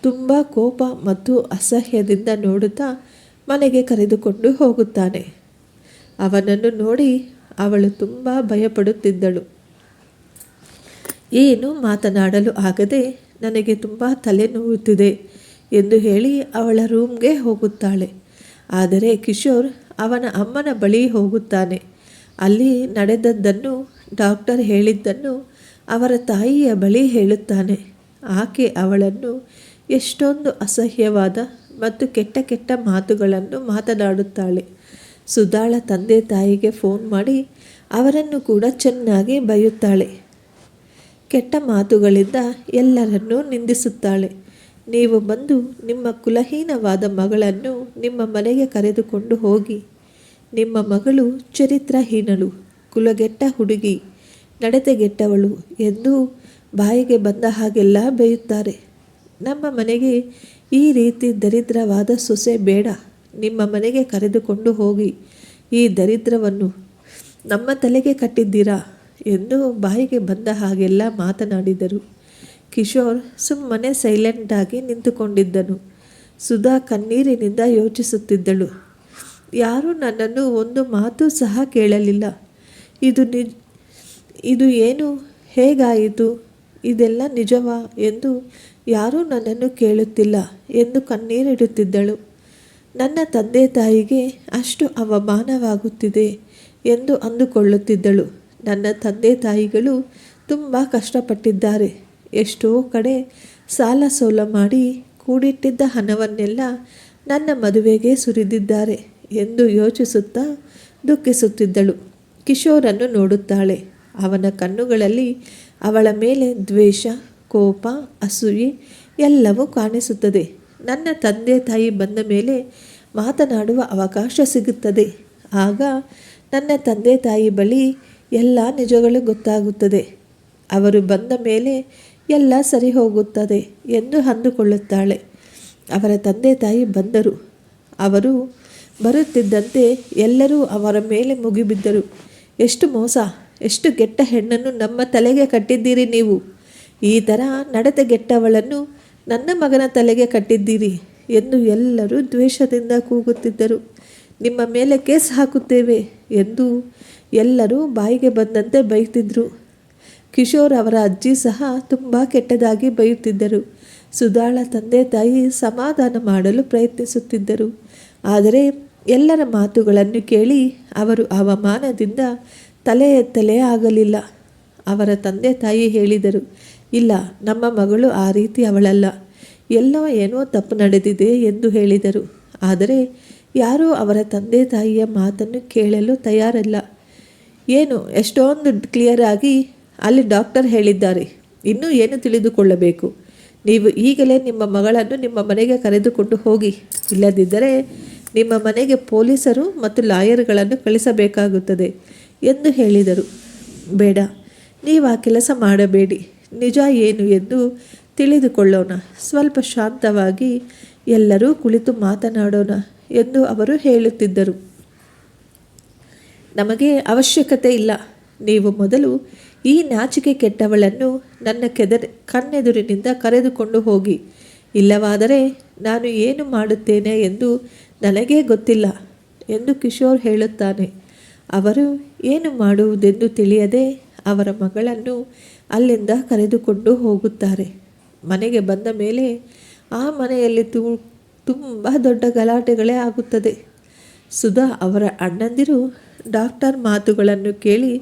ತುಂಬ ಕೋಪ ಮತ್ತು ಅಸಹ್ಯದಿಂದ ನೋಡುತ್ತಾ ಮನೆಗೆ ಕರೆದುಕೊಂಡು ಹೋಗುತ್ತಾನೆ. ಅವನನ್ನು ನೋಡಿ ಅವಳು ತುಂಬ ಭಯಪಡುತ್ತಿದ್ದಳು. ಏನು ಮಾತನಾಡಲು ಆಗದೆ ನನಗೆ ತುಂಬ ತಲೆನೋವುತ್ತಿದೆ ಎಂದು ಹೇಳಿ ಅವಳ ರೂಮ್ಗೆ ಹೋಗುತ್ತಾಳೆ. ಆದರೆ ಕಿಶೋರ್ ಅವನ ಅಮ್ಮನ ಬಳಿ ಹೋಗುತ್ತಾನೆ. ಅಲ್ಲಿ ನಡೆದದ್ದನ್ನು, ಡಾಕ್ಟರ್ ಹೇಳಿದ್ದನ್ನು ಅವರ ತಾಯಿಯ ಬಳಿ ಹೇಳುತ್ತಾನೆ. ಆಕೆ ಅವಳನ್ನು ಎಷ್ಟೊಂದು ಅಸಹ್ಯವಾದ ಮತ್ತು ಕೆಟ್ಟ ಕೆಟ್ಟ ಮಾತುಗಳನ್ನು ಮಾತನಾಡುತ್ತಾಳೆ. ಸುಧಾಳ ತಂದೆ ತಾಯಿಗೆ ಫೋನ್ ಮಾಡಿ ಅವರನ್ನು ಕೂಡ ಚೆನ್ನಾಗಿ ಬೈಯುತ್ತಾಳೆ. ಕೆಟ್ಟ ಮಾತುಗಳಿಂದ ಎಲ್ಲರನ್ನೂ ನಿಂದಿಸುತ್ತಾಳೆ. ನೀವು ಬಂದು ನಿಮ್ಮ ಕುಲಹೀನವಾದ ಮಗಳನ್ನು ನಿಮ್ಮ ಮನೆಗೆ ಕರೆದುಕೊಂಡು ಹೋಗಿ. ನಿಮ್ಮ ಮಗಳು ಚರಿತ್ರಹೀನಳು, ಕುಲಗೆಟ್ಟ ಹುಡುಗಿ, ನಡತೆಗೆಟ್ಟವಳು ಎಂದು ಬಾಯಿಗೆ ಬಂದ ಹಾಗೆಲ್ಲ ಬೇಯುತ್ತಾರೆ. ನಮ್ಮ ಮನೆಗೆ ಈ ರೀತಿ ದರಿದ್ರವಾದ ಸೊಸೆ ಬೇಡ. ನಿಮ್ಮ ಮನೆಗೆ ಕರೆದುಕೊಂಡು ಹೋಗಿ. ಈ ದರಿದ್ರವನ್ನು ನಮ್ಮ ತಲೆಗೆ ಕಟ್ಟಿದ್ದೀರಾ ಎಂದು ಬಾಯಿಗೆ ಬಂದ ಹಾಗೆಲ್ಲ ಮಾತನಾಡಿದರು. ಕಿಶೋರ್ ಸುಮ್ಮನೆ ಸೈಲೆಂಟಾಗಿ ನಿಂತುಕೊಂಡಿದ್ದನು. ಸುಧಾ ಕಣ್ಣೀರಿನಿಂದ ಯೋಚಿಸುತ್ತಿದ್ದಳು. ಯಾರೂ ನನ್ನನ್ನು ಒಂದು ಮಾತು ಸಹ ಕೇಳಲಿಲ್ಲ. ಇದು ಏನು, ಹೇಗಾಯಿತು, ಇದೆಲ್ಲ ನಿಜವಾ ಎಂದು ಯಾರೂ ನನ್ನನ್ನು ಕೇಳುತ್ತಿಲ್ಲ ಎಂದು ಕಣ್ಣೀರಿಡುತ್ತಿದ್ದಳು. ನನ್ನ ತಂದೆ ತಾಯಿಗೆ ಅಷ್ಟು ಅವಮಾನವಾಗುತ್ತಿದೆ ಎಂದು ಅಂದುಕೊಳ್ಳುತ್ತಿದ್ದಳು. ನನ್ನ ತಂದೆ ತಾಯಿಗಳು ತುಂಬ ಕಷ್ಟಪಟ್ಟಿದ್ದಾರೆ. ಎಷ್ಟೋ ಕಡೆ ಸಾಲ ಸೋಲ ಮಾಡಿ ಕೂಡಿಟ್ಟಿದ್ದ ಹಣವನ್ನೆಲ್ಲ ನನ್ನ ಮದುವೆಗೆ ಸುರಿದಿದ್ದಾರೆ ಎಂದು ಯೋಚಿಸುತ್ತಾ ದುಃಖಿಸುತ್ತಿದ್ದಳು. ಕಿಶೋರನ್ನು ನೋಡುತ್ತಾಳೆ. ಅವನ ಕಣ್ಣುಗಳಲ್ಲಿ ಅವಳ ಮೇಲೆ ದ್ವೇಷ, ಕೋಪ, ಅಸೂಯೆ ಎಲ್ಲವೂ ಕಾಣಿಸುತ್ತದೆ. ನನ್ನ ತಂದೆ ತಾಯಿ ಬಂದ ಮೇಲೆ ಮಾತನಾಡುವ ಅವಕಾಶ ಸಿಗುತ್ತದೆ. ಆಗ ನನ್ನ ತಂದೆ ತಾಯಿ ಬಳಿ ಎಲ್ಲ ನಿಜಗಳು ಗೊತ್ತಾಗುತ್ತದೆ. ಅವರು ಬಂದ ಮೇಲೆ ಎಲ್ಲ ಸರಿ ಹೋಗುತ್ತದೆ ಎಂದು ಅಂದುಕೊಳ್ಳುತ್ತಾಳೆ. ಅವರ ತಂದೆ ತಾಯಿ ಬಂದರು. ಅವರು ಬರುತ್ತಿದ್ದಂತೆ ಎಲ್ಲರೂ ಅವರ ಮೇಲೆ ಮುಗಿಬಿದ್ದರು. ಎಷ್ಟು ಮೋಸ, ಎಷ್ಟು ಕೆಟ್ಟ ಹೆಣ್ಣನ್ನು ನಮ್ಮ ತಲೆಗೆ ಕಟ್ಟಿದ್ದೀರಿ ನೀವು. ಈ ಥರ ನಡತೆಗೆಟ್ಟವಳನ್ನು ನನ್ನ ಮಗನ ತಲೆಗೆ ಕಟ್ಟಿದ್ದೀರಿ ಎಂದು ಎಲ್ಲರೂ ದ್ವೇಷದಿಂದ ಕೂಗುತ್ತಿದ್ದರು. ನಿಮ್ಮ ಮೇಲೆ ಕೇಸ್ ಹಾಕುತ್ತೇವೆ ಎಂದು ಎಲ್ಲರೂ ಬಾಯಿಗೆ ಬಂದಂತೆ ಬೈತಿದ್ರು. ಕಿಶೋರ್ ಅವರ ಅಜ್ಜಿ ಸಹ ತುಂಬ ಕೆಟ್ಟದಾಗಿ ಬೈಯುತ್ತಿದ್ದರು. ಸುಧಾಳ ತಂದೆ ತಾಯಿ ಸಮಾಧಾನ ಮಾಡಲು ಪ್ರಯತ್ನಿಸುತ್ತಿದ್ದರು. ಆದರೆ ಎಲ್ಲರ ಮಾತುಗಳನ್ನು ಕೇಳಿ ಅವರು ಅವಮಾನದಿಂದ ತಲೆ ಎತ್ತಲೇ ಆಗಲಿಲ್ಲ. ಅವರ ತಂದೆ ತಾಯಿ ಹೇಳಿದರು, ಇಲ್ಲ, ನಮ್ಮ ಮಗಳು ಆ ರೀತಿ ಅವಳಲ್ಲ, ಎಲ್ಲೋ ಏನೋ ತಪ್ಪು ನಡೆದಿದೆ ಎಂದು ಹೇಳಿದರು. ಆದರೆ ಯಾರೂ ಅವರ ತಂದೆ ತಾಯಿಯ ಮಾತನ್ನು ಕೇಳಲು ತಯಾರಲ್ಲ. ಏನು, ಎಷ್ಟೊಂದು ಕ್ಲಿಯರ್ ಆಗಿ ಅಲ್ಲಿ ಡಾಕ್ಟರ್ ಹೇಳಿದ್ದಾರೆ, ಇನ್ನೂ ಏನು ತಿಳಿದುಕೊಳ್ಳಬೇಕು? ನೀವು ಈಗಲೇ ನಿಮ್ಮ ಮಗಳನ್ನು ನಿಮ್ಮ ಮನೆಗೆ ಕರೆದುಕೊಂಡು ಹೋಗಿ, ಇಲ್ಲದಿದ್ದರೆ ನಿಮ್ಮ ಮನೆಗೆ ಪೊಲೀಸರು ಮತ್ತು ಲಾಯರ್ಗಳನ್ನು ಕಳಿಸಬೇಕಾಗುತ್ತದೆ ಎಂದು ಹೇಳಿದರು. ಬೇಡ, ನೀವು ಆ ಕೆಲಸ ಮಾಡಬೇಡಿ, ನಿಜ ಏನು ಎಂದು ತಿಳಿದುಕೊಳ್ಳೋಣ, ಸ್ವಲ್ಪ ಶಾಂತವಾಗಿ ಎಲ್ಲರೂ ಕುಳಿತು ಮಾತನಾಡೋಣ ಎಂದು ಅವರು ಹೇಳುತ್ತಿದ್ದರು. ನಮಗೆ ಅವಶ್ಯಕತೆ ಇಲ್ಲ. ನೀವು ಮೊದಲು ಈ ನಾಚಿಕೆ ಕೆಟ್ಟವಳನ್ನು ನನ್ನ ಕಣ್ಣೆದುರಿನಿಂದ ಕರೆದುಕೊಂಡು ಹೋಗಿ. ಇಲ್ಲವಾದರೆ ನಾನು ಏನು ಮಾಡುತ್ತೇನೆ ಎಂದು ನನಗೇ ಗೊತ್ತಿಲ್ಲ ಎಂದು ಕಿಶೋರ್ ಹೇಳುತ್ತಾನೆ. ಅವರು ಏನು ಮಾಡುವುದೆಂದು ತಿಳಿಯದೆ ಅವರ ಮಗಳನ್ನು ಅಲ್ಲಿಂದ ಕರೆದುಕೊಂಡು ಹೋಗುತ್ತಾರೆ. ಮನೆಗೆ ಬಂದ ಮೇಲೆ ಆ ಮನೆಯಲ್ಲಿ ತುಂಬ ದೊಡ್ಡ ಗಲಾಟೆಗಳೇ ಆಗುತ್ತದೆ. ಸುಧಾ ಅವರ ಅಣ್ಣಂದಿರು ಡಾಕ್ಟರ್ ಮಾತುಗಳನ್ನು ಕೇಳಿ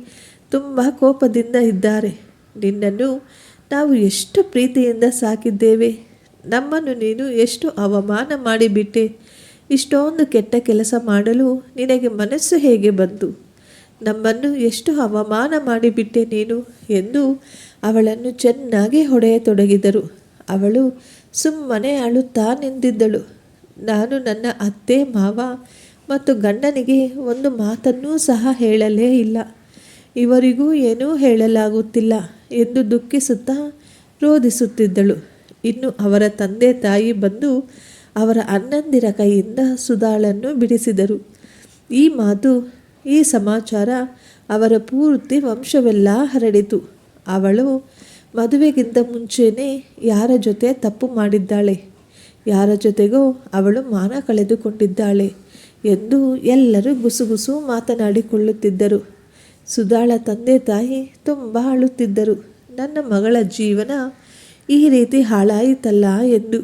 ತುಂಬ ಕೋಪದಿಂದ ಇದ್ದಾರೆ. ನಿನ್ನನ್ನು ನಾವು ಎಷ್ಟು ಪ್ರೀತಿಯಿಂದ ಸಾಕಿದ್ದೇವೆ, ನಮ್ಮನ್ನು ನೀನು ಎಷ್ಟು ಅವಮಾನ ಮಾಡಿಬಿಟ್ಟೆ, ಇಷ್ಟೊಂದು ಕೆಟ್ಟ ಕೆಲಸ ಮಾಡಲು ನಿನಗೆ ಮನಸ್ಸು ಹೇಗೆ ಬಂತು, ನಮ್ಮನ್ನು ಎಷ್ಟು ಅವಮಾನ ಮಾಡಿಬಿಟ್ಟೆ ನೀನು ಎಂದು ಅವಳನ್ನು ಚೆನ್ನಾಗಿ ಹೊಡೆಯತೊಡಗಿದರು. ಅವಳು ಸುಮ್ಮನೆ ಅಳುತ್ತಾ ನಿಂತಿದ್ದಳು. ನಾನು ನನ್ನ ಅತ್ತೆ, ಮಾವ ಮತ್ತು ಗಂಡನಿಗೆ ಒಂದು ಮಾತನ್ನೂ ಸಹ ಹೇಳಲೇ ಇಲ್ಲ, ಇವರಿಗೂ ಏನೂ ಹೇಳಲಾಗುತ್ತಿಲ್ಲ ಎಂದು ದುಃಖಿಸುತ್ತಾ ರೋಧಿಸುತ್ತಿದ್ದಳು. ಇನ್ನು ಅವರ ತಂದೆ ತಾಯಿ ಬಂದು ಅವರ ಅಣ್ಣಂದಿರ ಕೈಯಿಂದ ಸುಧಾಳನ್ನು ಬಿಡಿಸಿದರು. ಈ ಮಾತು, ಈ ಸಮಾಚಾರ ಅವರ ಪೂರ್ತಿ ವಂಶವೆಲ್ಲ ಹರಡಿತು. ಅವಳು ಮದುವೆಗಿಂತ ಮುಂಚೆನೇ ಯಾರ ಜೊತೆ ತಪ್ಪು ಮಾಡಿದ್ದಾಳೆ, ಯಾರ ಜೊತೆಗೋ ಅವಳು ಮಾನ ಕಳೆದುಕೊಂಡಿದ್ದಾಳೆ ಎಂದು ಎಲ್ಲರೂ ಗುಸುಗುಸು ಮಾತನಾಡಿಕೊಳ್ಳುತ್ತಿದ್ದರು. ಸುಧಾಳ ತಂದೆ ತಾಯಿ ತುಂಬ ಅಳುತ್ತಿದ್ದರು. ನನ್ನ ಮಗಳ ಜೀವನ ಈ ರೀತಿ ಹಾಳಾಯಿತಲ್ಲ ಎಂದು.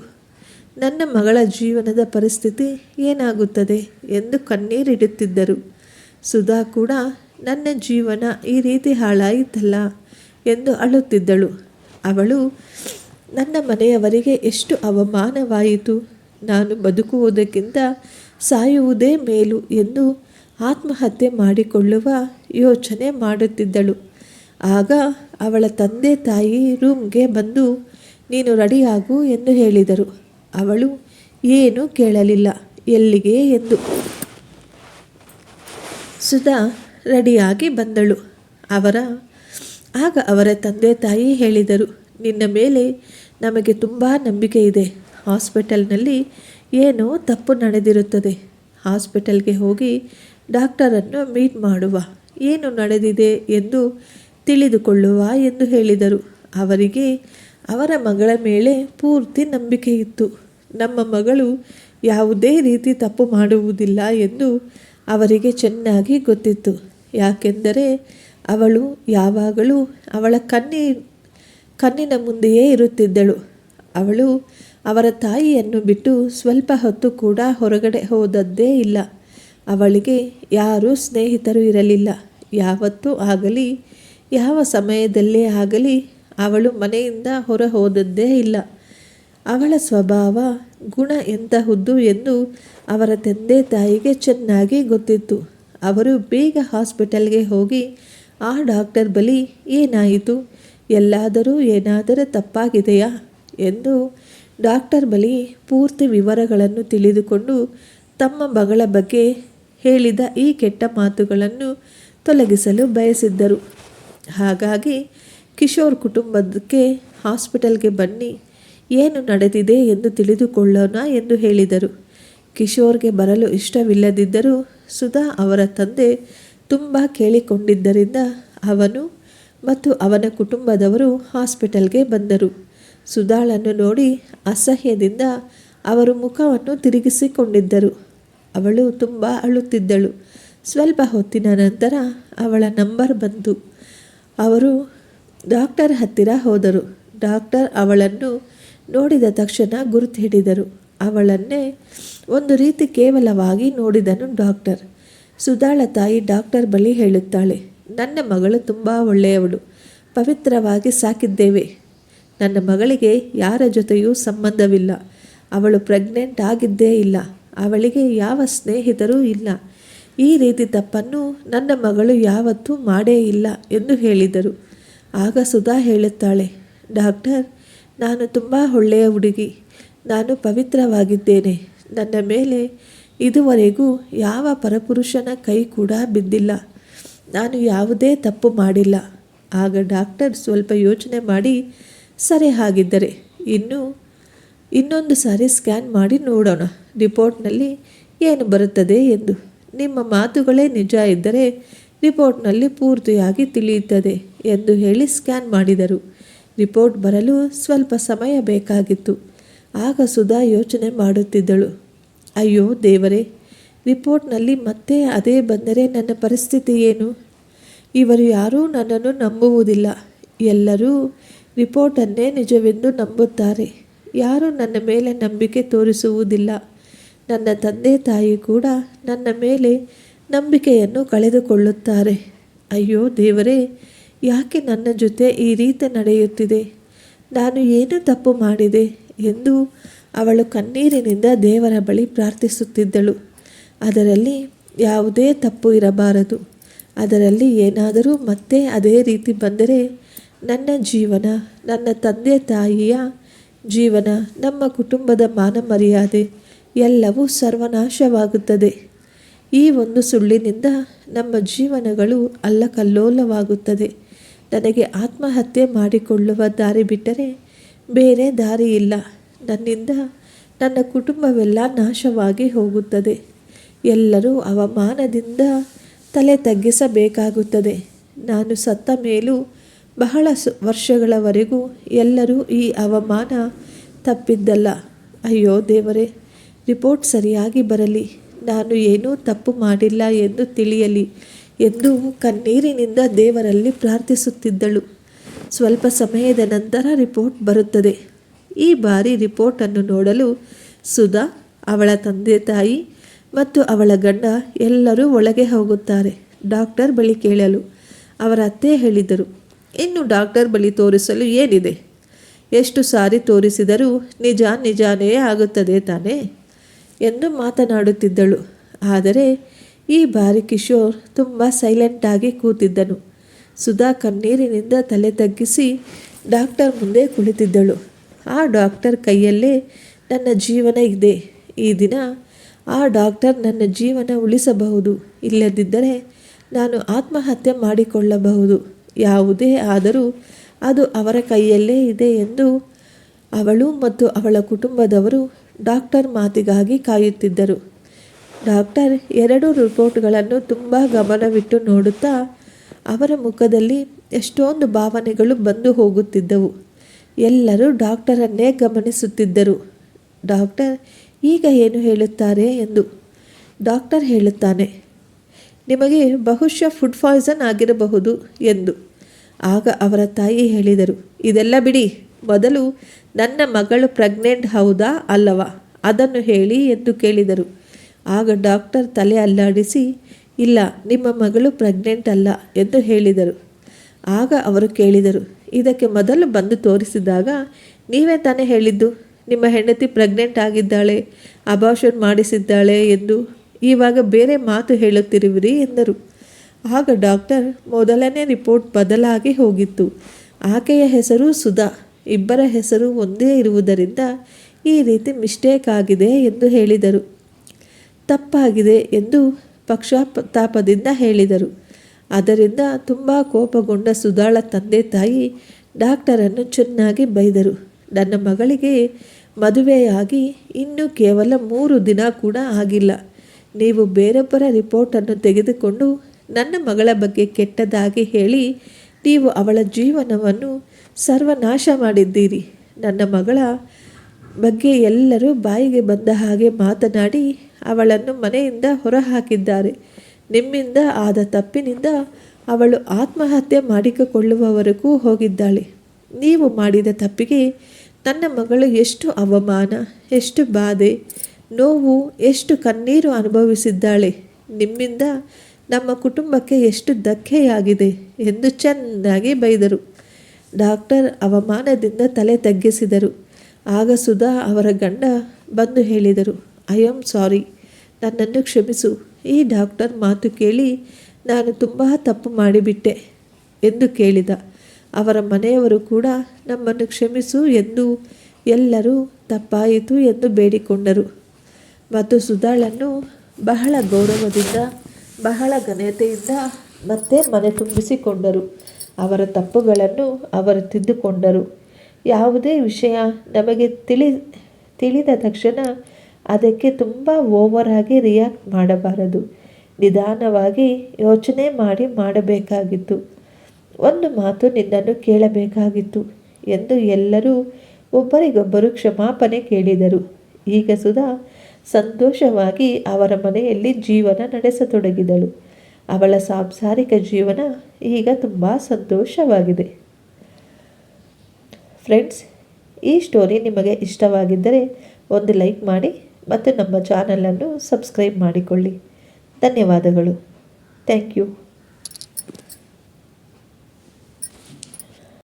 ನನ್ನ ಮಗಳ ಜೀವನದ ಪರಿಸ್ಥಿತಿ ಏನಾಗುತ್ತದೆ ಎಂದು ಕಣ್ಣೀರಿಡುತ್ತಿದ್ದರು. ಸುಧಾ ಕೂಡ ನನ್ನ ಜೀವನ ಈ ರೀತಿ ಹಾಳಾಯಿತಲ್ಲ ಎಂದು ಅಳುತ್ತಿದ್ದಳು. ಅವಳು, ನನ್ನ ಮನೆಯವರಿಗೆ ಎಷ್ಟು ಅವಮಾನವಾಯಿತು, ನಾನು ಬದುಕುವುದಕ್ಕಿಂತ ಸಾಯುವುದೇ ಮೇಲು ಎಂದು ಆತ್ಮಹತ್ಯೆ ಮಾಡಿಕೊಳ್ಳುವ ಯೋಚನೆ ಮಾಡುತ್ತಿದ್ದಳು. ಆಗ ಅವಳ ತಂದೆ ತಾಯಿ ರೂಮ್ಗೆ ಬಂದು ನೀನು ರೆಡಿಯಾಗು ಎಂದು ಹೇಳಿದರು. ಅವಳು ಏನೂ ಕೇಳಲಿಲ್ಲ. ಎಲ್ಲಿಗೆ ಎಂದು. ಸುಧಾ ರೆಡಿಯಾಗಿ ಬಂದಳು. ಆಗ ಅವರ ತಂದೆ ತಾಯಿ ಹೇಳಿದರು, ನಿನ್ನ ಮೇಲೆ ನಮಗೆ ತುಂಬ ನಂಬಿಕೆ ಇದೆ. ಹಾಸ್ಪಿಟಲ್ನಲ್ಲಿ ಏನೋ ತಪ್ಪು ನಡೆದಿರುತ್ತದೆ. ಹಾಸ್ಪಿಟಲ್ಗೆ ಹೋಗಿ ಡಾಕ್ಟರನ್ನು ಮೀಟ್ ಮಾಡುವ, ಏನು ನಡೆದಿದೆ ಎಂದು ತಿಳಿದುಕೊಳ್ಳುವ ಎಂದು ಹೇಳಿದರು. ಅವರಿಗೆ ಅವರ ಮಗಳ ಮೇಲೆ ಪೂರ್ತಿ ನಂಬಿಕೆ ಇತ್ತು. ನಮ್ಮ ಮಗಳು ಯಾವುದೇ ರೀತಿ ತಪ್ಪು ಮಾಡುವುದಿಲ್ಲ ಎಂದು ಅವರಿಗೆ ಚೆನ್ನಾಗಿ ಗೊತ್ತಿತ್ತು. ಯಾಕೆಂದರೆ ಅವಳು ಯಾವಾಗಲೂ ಅವಳ ಕಣ್ಣಿನ ಮುಂದೆಯೇ ಇರುತ್ತಿದ್ದಳು. ಅವಳು ಅವರ ತಾಯಿಯನ್ನು ಬಿಟ್ಟು ಸ್ವಲ್ಪ ಹೊತ್ತು ಕೂಡ ಹೊರಗಡೆ ಹೋದದ್ದೇ ಇಲ್ಲ. ಅವಳಿಗೆ ಯಾರೂ ಸ್ನೇಹಿತರು ಇರಲಿಲ್ಲ. ಯಾವತ್ತೂ ಆಗಲಿ, ಯಾವ ಸಮಯದಲ್ಲೇ ಆಗಲಿ ಅವಳು ಮನೆಯಿಂದ ಹೊರ ಹೋದದ್ದೇ ಇಲ್ಲ. ಅವಳ ಸ್ವಭಾವ ಗುಣ ಎಂತಹುದ್ದು ಎಂದು ಅವರ ತಂದೆ ತಾಯಿಗೆ ಚೆನ್ನಾಗಿ ಗೊತ್ತಿತ್ತು. ಅವರು ಬೇಗ ಹಾಸ್ಪಿಟಲ್ಗೆ ಹೋಗಿ ಆ ಡಾಕ್ಟರ್ ಬಳಿ ಏನಾಯಿತು, ಏನಾದರೂ ತಪ್ಪಾಗಿದೆಯಾ ಎಂದು ಡಾಕ್ಟರ್ ಬಳಿ ಪೂರ್ತಿ ವಿವರಗಳನ್ನು ತಿಳಿದುಕೊಂಡು ತಮ್ಮ ಮಗಳ ಬಗ್ಗೆ ಹೇಳಿದ ಈ ಕೆಟ್ಟ ಮಾತುಗಳನ್ನು ತೊಲಗಿಸಲು ಬಯಸಿದ್ದರು. ಹಾಗಾಗಿ ಕಿಶೋರ್ ಕುಟುಂಬಕ್ಕೆ ಹಾಸ್ಪಿಟಲ್ಗೆ ಬನ್ನಿ, ಏನು ನಡೆದಿದೆ ಎಂದು ತಿಳಿದುಕೊಳ್ಳೋಣ ಎಂದು ಹೇಳಿದರು. ಕಿಶೋರ್ಗೆ ಬರಲು ಇಷ್ಟವಿಲ್ಲದಿದ್ದರೂ ಸುಧಾ ಅವರ ತಂದೆ ತುಂಬ ಕೇಳಿಕೊಂಡಿದ್ದರಿಂದ ಅವನು ಮತ್ತು ಅವನ ಕುಟುಂಬದವರು ಹಾಸ್ಪಿಟಲ್ಗೆ ಬಂದರು. ಸುಧಾಳನ್ನು ನೋಡಿ ಅಸಹ್ಯದಿಂದ ಅವರು ಮುಖವನ್ನು ತಿರುಗಿಸಿಕೊಂಡಿದ್ದರು. ಅವಳು ತುಂಬ ಅಳುತ್ತಿದ್ದಳು. ಸ್ವಲ್ಪ ಹೊತ್ತಿನ ನಂತರ ಅವಳ ನಂಬರ್ ಬಂತು. ಅವರು ಡಾಕ್ಟರ್ ಹತ್ತಿರ ಹೋದರು. ಡಾಕ್ಟರ್ ಅವಳನ್ನು ನೋಡಿದ ತಕ್ಷಣ ಗುರುತು ಹಿಡಿದರು. ಅವಳನ್ನೇ ಒಂದು ರೀತಿ ಕೇವಲವಾಗಿ ನೋಡಿದನು ಡಾಕ್ಟರ್. ಸುಧಾಳ ತಾಯಿ ಡಾಕ್ಟರ್ ಬಳಿ ಹೇಳುತ್ತಾಳೆ, ನನ್ನ ಮಗಳು ತುಂಬ ಒಳ್ಳೆಯವಳು, ಪವಿತ್ರವಾಗಿ ಸಾಕಿದ್ದೇವೆ. ನನ್ನ ಮಗಳಿಗೆ ಯಾರ ಜೊತೆಯೂ ಸಂಬಂಧವಿಲ್ಲ. ಅವಳು ಪ್ರೆಗ್ನೆಂಟ್ ಆಗಿದ್ದೇ ಇಲ್ಲ. ಅವಳಿಗೆ ಯಾವ ಸ್ನೇಹಿತರೂ ಇಲ್ಲ. ಈ ರೀತಿ ತಪ್ಪನ್ನು ನನ್ನ ಮಗಳು ಯಾವತ್ತೂ ಮಾಡೇ ಇಲ್ಲ ಎಂದು ಹೇಳಿದರು. ಆಗ ಸುಧಾ ಹೇಳುತ್ತಾಳೆ, ಡಾಕ್ಟರ್, ನಾನು ತುಂಬ ಒಳ್ಳೆಯ ಹುಡುಗಿ, ನಾನು ಪವಿತ್ರವಾಗಿದ್ದೇನೆ. ನನ್ನ ಮೇಲೆ ಇದುವರೆಗೂ ಯಾವ ಪರಪುರುಷನ ಕೈ ಕೂಡ ಬಿದ್ದಿಲ್ಲ. ನಾನು ಯಾವುದೇ ತಪ್ಪು ಮಾಡಿಲ್ಲ. ಆಗ ಡಾಕ್ಟರ್ ಸ್ವಲ್ಪ ಯೋಚನೆ ಮಾಡಿ, ಸರಿ ಹಾಗಿದ್ದರೆ ಇನ್ನೊಂದು ಸಾರಿ ಸ್ಕ್ಯಾನ್ ಮಾಡಿ ನೋಡೋಣ, ರಿಪೋರ್ಟ್ನಲ್ಲಿ ಏನು ಬರುತ್ತದೆ ಎಂದು. ನಿಮ್ಮ ಮಾತುಗಳೇ ನಿಜ ಇದ್ದರೆ ರಿಪೋರ್ಟ್ನಲ್ಲಿ ಪೂರ್ತಿಯಾಗಿ ತಿಳಿಯುತ್ತದೆ ಎಂದು ಹೇಳಿ ಸ್ಕ್ಯಾನ್ ಮಾಡಿದರು. ರಿಪೋರ್ಟ್ ಬರಲು ಸ್ವಲ್ಪ ಸಮಯ ಬೇಕಾಗಿತ್ತು. ಆಗ ಸುಧಾ ಯೋಚನೆ ಮಾಡುತ್ತಿದ್ದಳು, ಅಯ್ಯೋ ದೇವರೇ, ರಿಪೋರ್ಟ್ನಲ್ಲಿ ಮತ್ತೆ ಅದೇ ಬಂದರೆ ನನ್ನ ಪರಿಸ್ಥಿತಿ ಏನು? ಇವರು ಯಾರೂ ನನ್ನನ್ನು ನಂಬುವುದಿಲ್ಲ. ಎಲ್ಲರೂ ರಿಪೋರ್ಟನ್ನೇ ನಿಜವೆಂದು ನಂಬುತ್ತಾರೆ. ಯಾರೂ ನನ್ನ ಮೇಲೆ ನಂಬಿಕೆ ತೋರಿಸುವುದಿಲ್ಲ. ನನ್ನ ತಂದೆ ತಾಯಿ ಕೂಡ ನನ್ನ ಮೇಲೆ ನಂಬಿಕೆಯನ್ನು ಕಳೆದುಕೊಳ್ಳುತ್ತಾರೆ. ಅಯ್ಯೋ ದೇವರೇ, ಯಾಕೆ ನನ್ನ ಜೊತೆ ಈ ರೀತಿ ನಡೆಯುತ್ತಿದೆ? ನಾನು ಏನು ತಪ್ಪು ಮಾಡಿದೆ ಎಂದು ಅವಳು ಕಣ್ಣೀರಿನಿಂದ ದೇವರ ಬಳಿ ಪ್ರಾರ್ಥಿಸುತ್ತಿದ್ದಳು. ಅದರಲ್ಲಿ ಯಾವುದೇ ತಪ್ಪು ಇರಬಾರದು. ಅದರಲ್ಲಿ ಏನಾದರೂ ಮತ್ತೆ ಅದೇ ರೀತಿ ಬಂದರೆ ನನ್ನ ಜೀವನ, ನನ್ನ ತಂದೆ ತಾಯಿಯ ಜೀವನ, ನಮ್ಮ ಕುಟುಂಬದ ಮಾನ ಮರ್ಯಾದೆ ಎಲ್ಲವೂ ಸರ್ವನಾಶವಾಗುತ್ತದೆ. ಈ ಒಂದು ಸುಳ್ಳಿನಿಂದ ನಮ್ಮ ಜೀವನಗಳು ಅಲ್ಲಕಲ್ಲೋಲವಾಗುತ್ತದೆ. ನನಗೆ ಆತ್ಮಹತ್ಯೆ ಮಾಡಿಕೊಳ್ಳುವ ದಾರಿ ಬಿಟ್ಟರೆ ಬೇರೆ ದಾರಿ ಇಲ್ಲ. ನನ್ನಿಂದ ನನ್ನ ಕುಟುಂಬವೆಲ್ಲ ನಾಶವಾಗಿ ಹೋಗುತ್ತದೆ. ಎಲ್ಲರೂ ಅವಮಾನದಿಂದ ತಲೆ ತಗ್ಗಿಸಬೇಕಾಗುತ್ತದೆ. ನಾನು ಸತ್ತ ಮೇಲೂ ಬಹಳ ವರ್ಷಗಳವರೆಗೂ ಎಲ್ಲರೂ ಈ ಅವಮಾನ ತಪ್ಪಿದ್ದಲ್ಲ. ಅಯ್ಯೋ ದೇವರೇ, ರಿಪೋರ್ಟ್ ಸರಿಯಾಗಿ ಬರಲಿ, ನಾನು ಏನೂ ತಪ್ಪು ಮಾಡಿಲ್ಲ ಎಂದು ತಿಳಿಯಲಿ ಎಂದು ಕಣ್ಣೀರಿನಿಂದ ದೇವರಲ್ಲಿ ಪ್ರಾರ್ಥಿಸುತ್ತಿದ್ದಳು. ಸ್ವಲ್ಪ ಸಮಯದ ನಂತರ ರಿಪೋರ್ಟ್ ಬರುತ್ತದೆ. ಈ ಬಾರಿ ರಿಪೋರ್ಟನ್ನು ನೋಡಲು ಸುಧಾ, ಅವಳ ತಂದೆ ತಾಯಿ ಮತ್ತು ಅವಳ ಗಂಡ ಎಲ್ಲರೂ ಒಳಗೆ ಹೋಗುತ್ತಾರೆ ಡಾಕ್ಟರ್ ಬಳಿ ಕೇಳಲು. ಅವರ ಅತ್ತೆ ಹೇಳಿದರು, ಇನ್ನು ಡಾಕ್ಟರ್ ಬಳಿ ತೋರಿಸಲು ಏನಿದೆ, ಎಷ್ಟು ಸಾರಿ ತೋರಿಸಿದರೂ ನಿಜಾನೇ ಆಗುತ್ತದೆ ತಾನೇ ಎಂದು ಮಾತನಾಡುತ್ತಿದ್ದಳು. ಆದರೆ ಈ ಬಾರಿ ಕಿಶೋರ್ ತುಂಬ ಸೈಲೆಂಟಾಗಿ ಕೂತಿದ್ದನು. ಸುಧಾ ಕಣ್ಣೀರಿನಿಂದ ತಲೆ ತಗ್ಗಿಸಿ ಡಾಕ್ಟರ್ ಮುಂದೆ ಕುಳಿತಿದ್ದಳು. ಆ ಡಾಕ್ಟರ್ ಕೈಯಲ್ಲೇ ನನ್ನ ಜೀವನ ಇದೆ. ಈ ದಿನ ಆ ಡಾಕ್ಟರ್ ನನ್ನ ಜೀವನ ಉಳಿಸಬಹುದು, ಇಲ್ಲದಿದ್ದರೆ ನಾನು ಆತ್ಮಹತ್ಯೆ ಮಾಡಿಕೊಳ್ಳಬಹುದು. ಯಾವುದೇ ಆದರೂ ಅದು ಅವರ ಕೈಯಲ್ಲೇ ಇದೆ ಎಂದು ಅವಳು ಮತ್ತು ಅವಳ ಕುಟುಂಬದವರು ಡಾಕ್ಟರ್ ಮಾತಿಗಾಗಿ ಕಾಯುತ್ತಿದ್ದರು. ಡಾಕ್ಟರ್ 2 ರಿಪೋರ್ಟ್ಗಳನ್ನು ತುಂಬ ಗಮನವಿಟ್ಟು ನೋಡುತ್ತಾ ಅವರ ಮುಖದಲ್ಲಿ ಎಷ್ಟೊಂದು ಭಾವನೆಗಳು ಬಂದು ಹೋಗುತ್ತಿದ್ದವು. ಎಲ್ಲರೂ ಡಾಕ್ಟರನ್ನೇ ಗಮನಿಸುತ್ತಿದ್ದರು. ಡಾಕ್ಟರ್ ಈಗ ಏನು ಹೇಳುತ್ತಾರೆ ಎಂದು. ಡಾಕ್ಟರ್ ಹೇಳುತ್ತಾನೆ, ನಿಮಗೆ ಬಹುಶಃ ಫುಡ್ ಪಾಯ್ಸನ್ ಆಗಿರಬಹುದು ಎಂದು. ಆಗ ಅವರ ತಾಯಿ ಹೇಳಿದರು, ಇದೆಲ್ಲ ಬಿಡಿ, ಮೊದಲು ನನ್ನ ಮಗಳು ಪ್ರೆಗ್ನೆಂಟ್ ಹೌದಾ ಅಲ್ಲವಾ ಅದನ್ನು ಹೇಳಿ ಎಂದು ಕೇಳಿದರು. ಆಗ ಡಾಕ್ಟರ್ ತಲೆ ಅಲ್ಲಾಡಿಸಿ, ಇಲ್ಲ, ನಿಮ್ಮ ಮಗಳು ಪ್ರೆಗ್ನೆಂಟ್ ಅಲ್ಲ ಎಂದು ಹೇಳಿದರು. ಆಗ ಅವರು ಕೇಳಿದರು, ಇದಕ್ಕೆ ಮೊದಲು ಬಂದು ತೋರಿಸಿದಾಗ ನೀವೇ ತಾನೇ ಹೇಳಿದ್ದು ನಿಮ್ಮ ಹೆಂಡತಿ ಪ್ರೆಗ್ನೆಂಟ್ ಆಗಿದ್ದಾಳೆ, ಅಬಾರ್ಷನ್ ಮಾಡಿಸಿದ್ದಾಳೆ ಎಂದು. ಇವಾಗ ಬೇರೆ ಮಾತು ಹೇಳುತ್ತಿರುವಿರಿ ಎಂದರು. ಆಗ ಡಾಕ್ಟರ್, ಮೊದಲನೇ ರಿಪೋರ್ಟ್ ಬದಲಾಗಿ ಹೋಗಿತ್ತು. ಆಕೆಯ ಹೆಸರು ಸುಧಾ, ಇಬ್ಬರ ಹೆಸರು ಒಂದೇ ಇರುವುದರಿಂದ ಈ ರೀತಿ ಮಿಸ್ಟೇಕ್ ಆಗಿದೆ ಎಂದು ಹೇಳಿದರು. ತಪ್ಪಾಗಿದೆ ಎಂದು ಪಕ್ಷಪಾತದಿಂದ ಹೇಳಿದರು. ಅದರಿಂದ ತುಂಬ ಕೋಪಗೊಂಡ ಸುಧಾಳ ತಂದೆ ತಾಯಿ ಡಾಕ್ಟರನ್ನು ಚೆನ್ನಾಗಿ ಬೈದರು. ನನ್ನ ಮಗಳಿಗೆ ಮದುವೆಯಾಗಿ ಇನ್ನೂ ಕೇವಲ 3 ದಿನ ಕೂಡ ಆಗಿಲ್ಲ. ನೀವು ಬೇರೊಬ್ಬರ ರಿಪೋರ್ಟನ್ನು ತೆಗೆದುಕೊಂಡು ನನ್ನ ಮಗಳ ಬಗ್ಗೆ ಕೆಟ್ಟದಾಗಿ ಹೇಳಿ ನೀವು ಅವಳ ಜೀವನವನ್ನು ಸರ್ವನಾಶ ಮಾಡಿದ್ದೀರಿ. ನನ್ನ ಮಗಳ ಬಗ್ಗೆ ಎಲ್ಲರೂ ಬಾಯಿಗೆ ಬಂದ ಹಾಗೆ ಮಾತನಾಡಿ ಅವಳನ್ನು ಮನೆಯಿಂದ ಹೊರಹಾಕಿದ್ದಾರೆ. ನಿಮ್ಮಿಂದ ಆದ ತಪ್ಪಿನಿಂದ ಅವಳು ಆತ್ಮಹತ್ಯೆ ಮಾಡಿಕೊಳ್ಳುವವರೆಗೂ ಹೋಗಿದ್ದಾಳೆ. ನೀವು ಮಾಡಿದ ತಪ್ಪಿಗೆ ನನ್ನ ಮಗಳು ಎಷ್ಟು ಅವಮಾನ, ಎಷ್ಟು ಬಾಧೆ, ನೋವು, ಎಷ್ಟು ಕಣ್ಣೀರು ಅನುಭವಿಸಿದ್ದಾಳೆ. ನಿಮ್ಮಿಂದ ನಮ್ಮ ಕುಟುಂಬಕ್ಕೆ ಎಷ್ಟು ಧಕ್ಕೆಯಾಗಿದೆ ಎಂದು ಚೆನ್ನಾಗಿ ಬೈದರು. ಡಾಕ್ಟರ್ ಅವಮಾನದಿಂದ ತಲೆ ತಗ್ಗಿಸಿದರು. ಆಗ ಸುಧಾ ಅವರ ಗಂಡ ಬಂದು ಹೇಳಿದರು, ಐ ಆಮ್ ಸಾರಿ, ನನ್ನನ್ನು ಕ್ಷಮಿಸು. ಈ ಡಾಕ್ಟರ್ ಮಾತು ಕೇಳಿ ನಾನು ತುಂಬ ತಪ್ಪು ಮಾಡಿಬಿಟ್ಟೆ ಎಂದು ಕೇಳಿದ. ಅವರ ಮನೆಯವರು ಕೂಡ ನಮ್ಮನ್ನು ಕ್ಷಮಿಸು ಎಂದು ಎಲ್ಲರೂ ತಪ್ಪಾಯಿತು ಎಂದು ಬೇಡಿಕೊಂಡರು ಮತ್ತು ಸುಧಾಳನ್ನು ಬಹಳ ಗೌರವದಿಂದ, ಬಹಳ ಘನತೆಯಿಂದ ಮತ್ತೆ ಮನೆ ತುಂಬಿಸಿಕೊಂಡರು. ಅವರ ತಪ್ಪುಗಳನ್ನು ಅವರು ತಿದ್ದುಕೊಂಡರು. ಯಾವುದೇ ವಿಷಯ ನಮಗೆ ತಿಳಿದ ತಕ್ಷಣ ಅದಕ್ಕೆ ತುಂಬ ಓವರಾಗಿ ರಿಯಾಕ್ಟ್ ಮಾಡಬಾರದು. ನಿಧಾನವಾಗಿ ಯೋಚನೆ ಮಾಡಬೇಕಾಗಿತ್ತು. ಒಂದು ಮಾತು ನಿನ್ನನ್ನು ಕೇಳಬೇಕಾಗಿತ್ತು ಎಂದು ಎಲ್ಲರೂ ಒಬ್ಬರಿಗೊಬ್ಬರು ಕ್ಷಮಾಪಣೆ ಕೇಳಿದರು. ಈಗ ಸುಧಾ ಸಂತೋಷವಾಗಿ ಅವರ ಮನೆಯಲ್ಲಿ ಜೀವನ ನಡೆಸತೊಡಗಿದಳು. ಅವಳ ಸಾಂಸಾರಿಕ ಜೀವನ ಈಗ ತುಂಬ ಸಂತೋಷವಾಗಿದೆ. ಫ್ರೆಂಡ್ಸ್, ಈ ಸ್ಟೋರಿ ನಿಮಗೆ ಇಷ್ಟವಾಗಿದ್ದರೆ ಒಂದು ಲೈಕ್ ಮಾಡಿ ಮತ್ತು ನಮ್ಮ ಚಾನಲನ್ನು ಸಬ್ಸ್ಕ್ರೈಬ್ ಮಾಡಿಕೊಳ್ಳಿ. ಧನ್ಯವಾದಗಳು. Thank you.